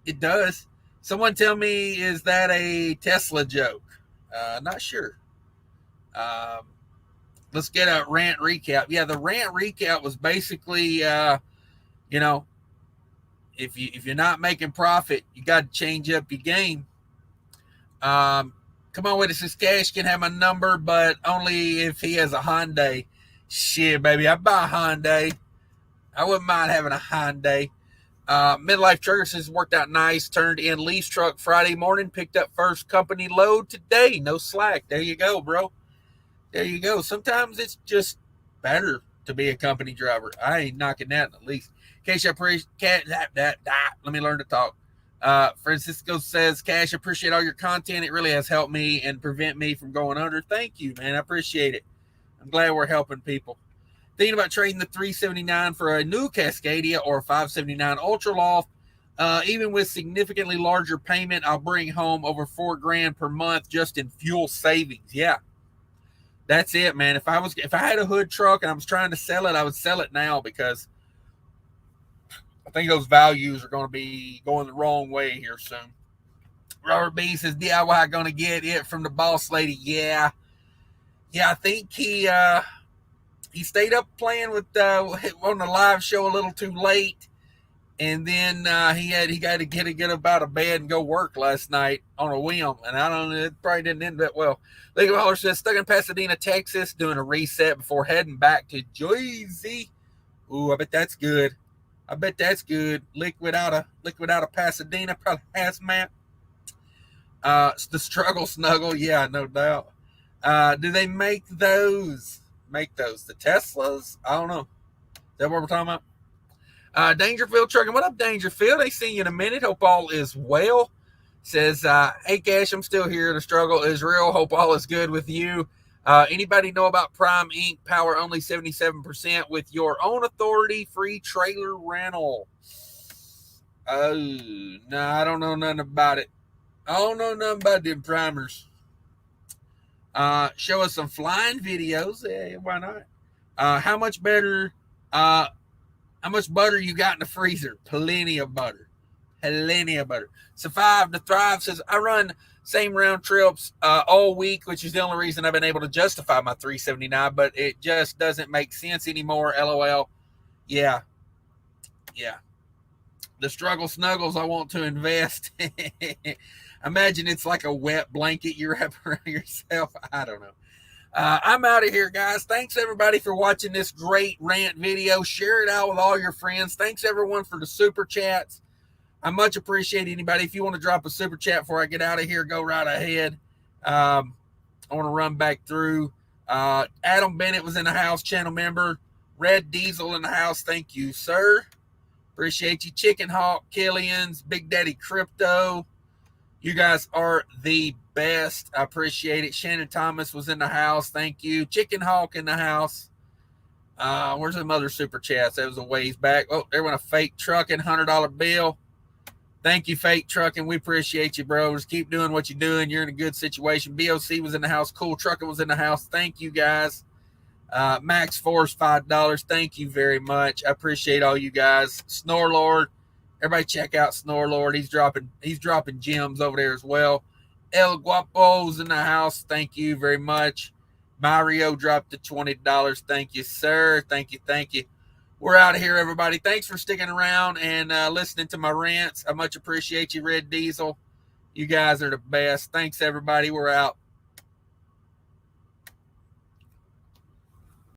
It does. Someone tell me, is that a Tesla joke? Not sure. Let's get a rant recap. Yeah, the rant recap was basically, if you're not making profit, you got to change up your game. Come on with it. Says Cash can have my number, but only if he has a Hyundai. Shit, baby, I buy a Hyundai. I wouldn't mind having a Hyundai. Midlife Trucker says worked out nice. Turned in lease truck Friday morning. Picked up first company load today. No slack. There you go, bro. There you go. Sometimes it's just better to be a company driver. I ain't knocking that at least. Cash, I appreciate let me learn to talk. Francisco says, Cash, appreciate all your content. It really has helped me and prevent me from going under. Thank you, man. I appreciate it. I'm glad we're helping people. Thinking about trading the 379 for a new Cascadia or a 579 Ultra Loft. Even with significantly larger payment, I'll bring home over $4,000 per month just in fuel savings. Yeah, that's it, man. If I had a hood truck and I was trying to sell it, I would sell it now because I think those values are going to be going the wrong way here soon. Robert B says DIY going to get it from the boss lady. Yeah, I think he stayed up playing with on the live show a little too late, and then he got to get up out of bed and go work last night on a whim, and I don't know, it probably didn't end that well. Legal Holler says stuck in Pasadena, Texas, doing a reset before heading back to Jersey. Ooh, I bet that's good. Liquid out of Pasadena, probably hazmat. The struggle snuggle, yeah, no doubt. Do they make those? The Teslas? I don't know. Is that what we're talking about? Dangerfield Trucking. What up, Dangerfield? Ain't seen you in a minute. Hope all is well. Says, hey, Cash, I'm still here. The struggle is real. Hope all is good with you. Anybody know about Prime Inc. Power only 77% with your own authority, free trailer rental? Oh, no, I don't know nothing about it. I don't know nothing about them primers. Show us some flying videos. Yeah, why not? How much butter you got in the freezer? Plenty of butter. Survive to Thrive says, I run same round trips all week, which is the only reason I've been able to justify my 379, but it just doesn't make sense anymore. LOL. Yeah. The struggle snuggles I want to invest. Imagine it's like a wet blanket you wrap around yourself. I don't know. I'm out of here, guys. Thanks, everybody, for watching this great rant video. Share it out with all your friends. Thanks, everyone, for the super chats. I much appreciate anybody. If you want to drop a super chat before I get out of here, go right ahead. I want to run back through. Adam Bennett was in the house, channel member. Red Diesel in the house. Thank you, sir. Appreciate you. Chicken Hawk, Killian's, Big Daddy Crypto. You guys are the best. I appreciate it. Shannon Thomas was in the house. Thank you. Chicken Hawk in the house. Where's some other super chats? That was a ways back. Oh, there went a Fake Trucking $100 bill. Thank you, Fake Trucking. We appreciate you, bros. Keep doing what you're doing. You're in a good situation. BOC was in the house. Cool Trucking was in the house. Thank you, guys. Max Force, $5. Thank you very much. I appreciate all you guys. Snore Lord. Everybody check out Snore Lord. He's dropping gems over there as well. El Guapo's in the house. Thank you very much. Mario dropped the $20. Thank you, sir. Thank you. We're out of here, everybody. Thanks for sticking around and listening to my rants. I much appreciate you, Red Diesel. You guys are the best. Thanks, everybody. We're out.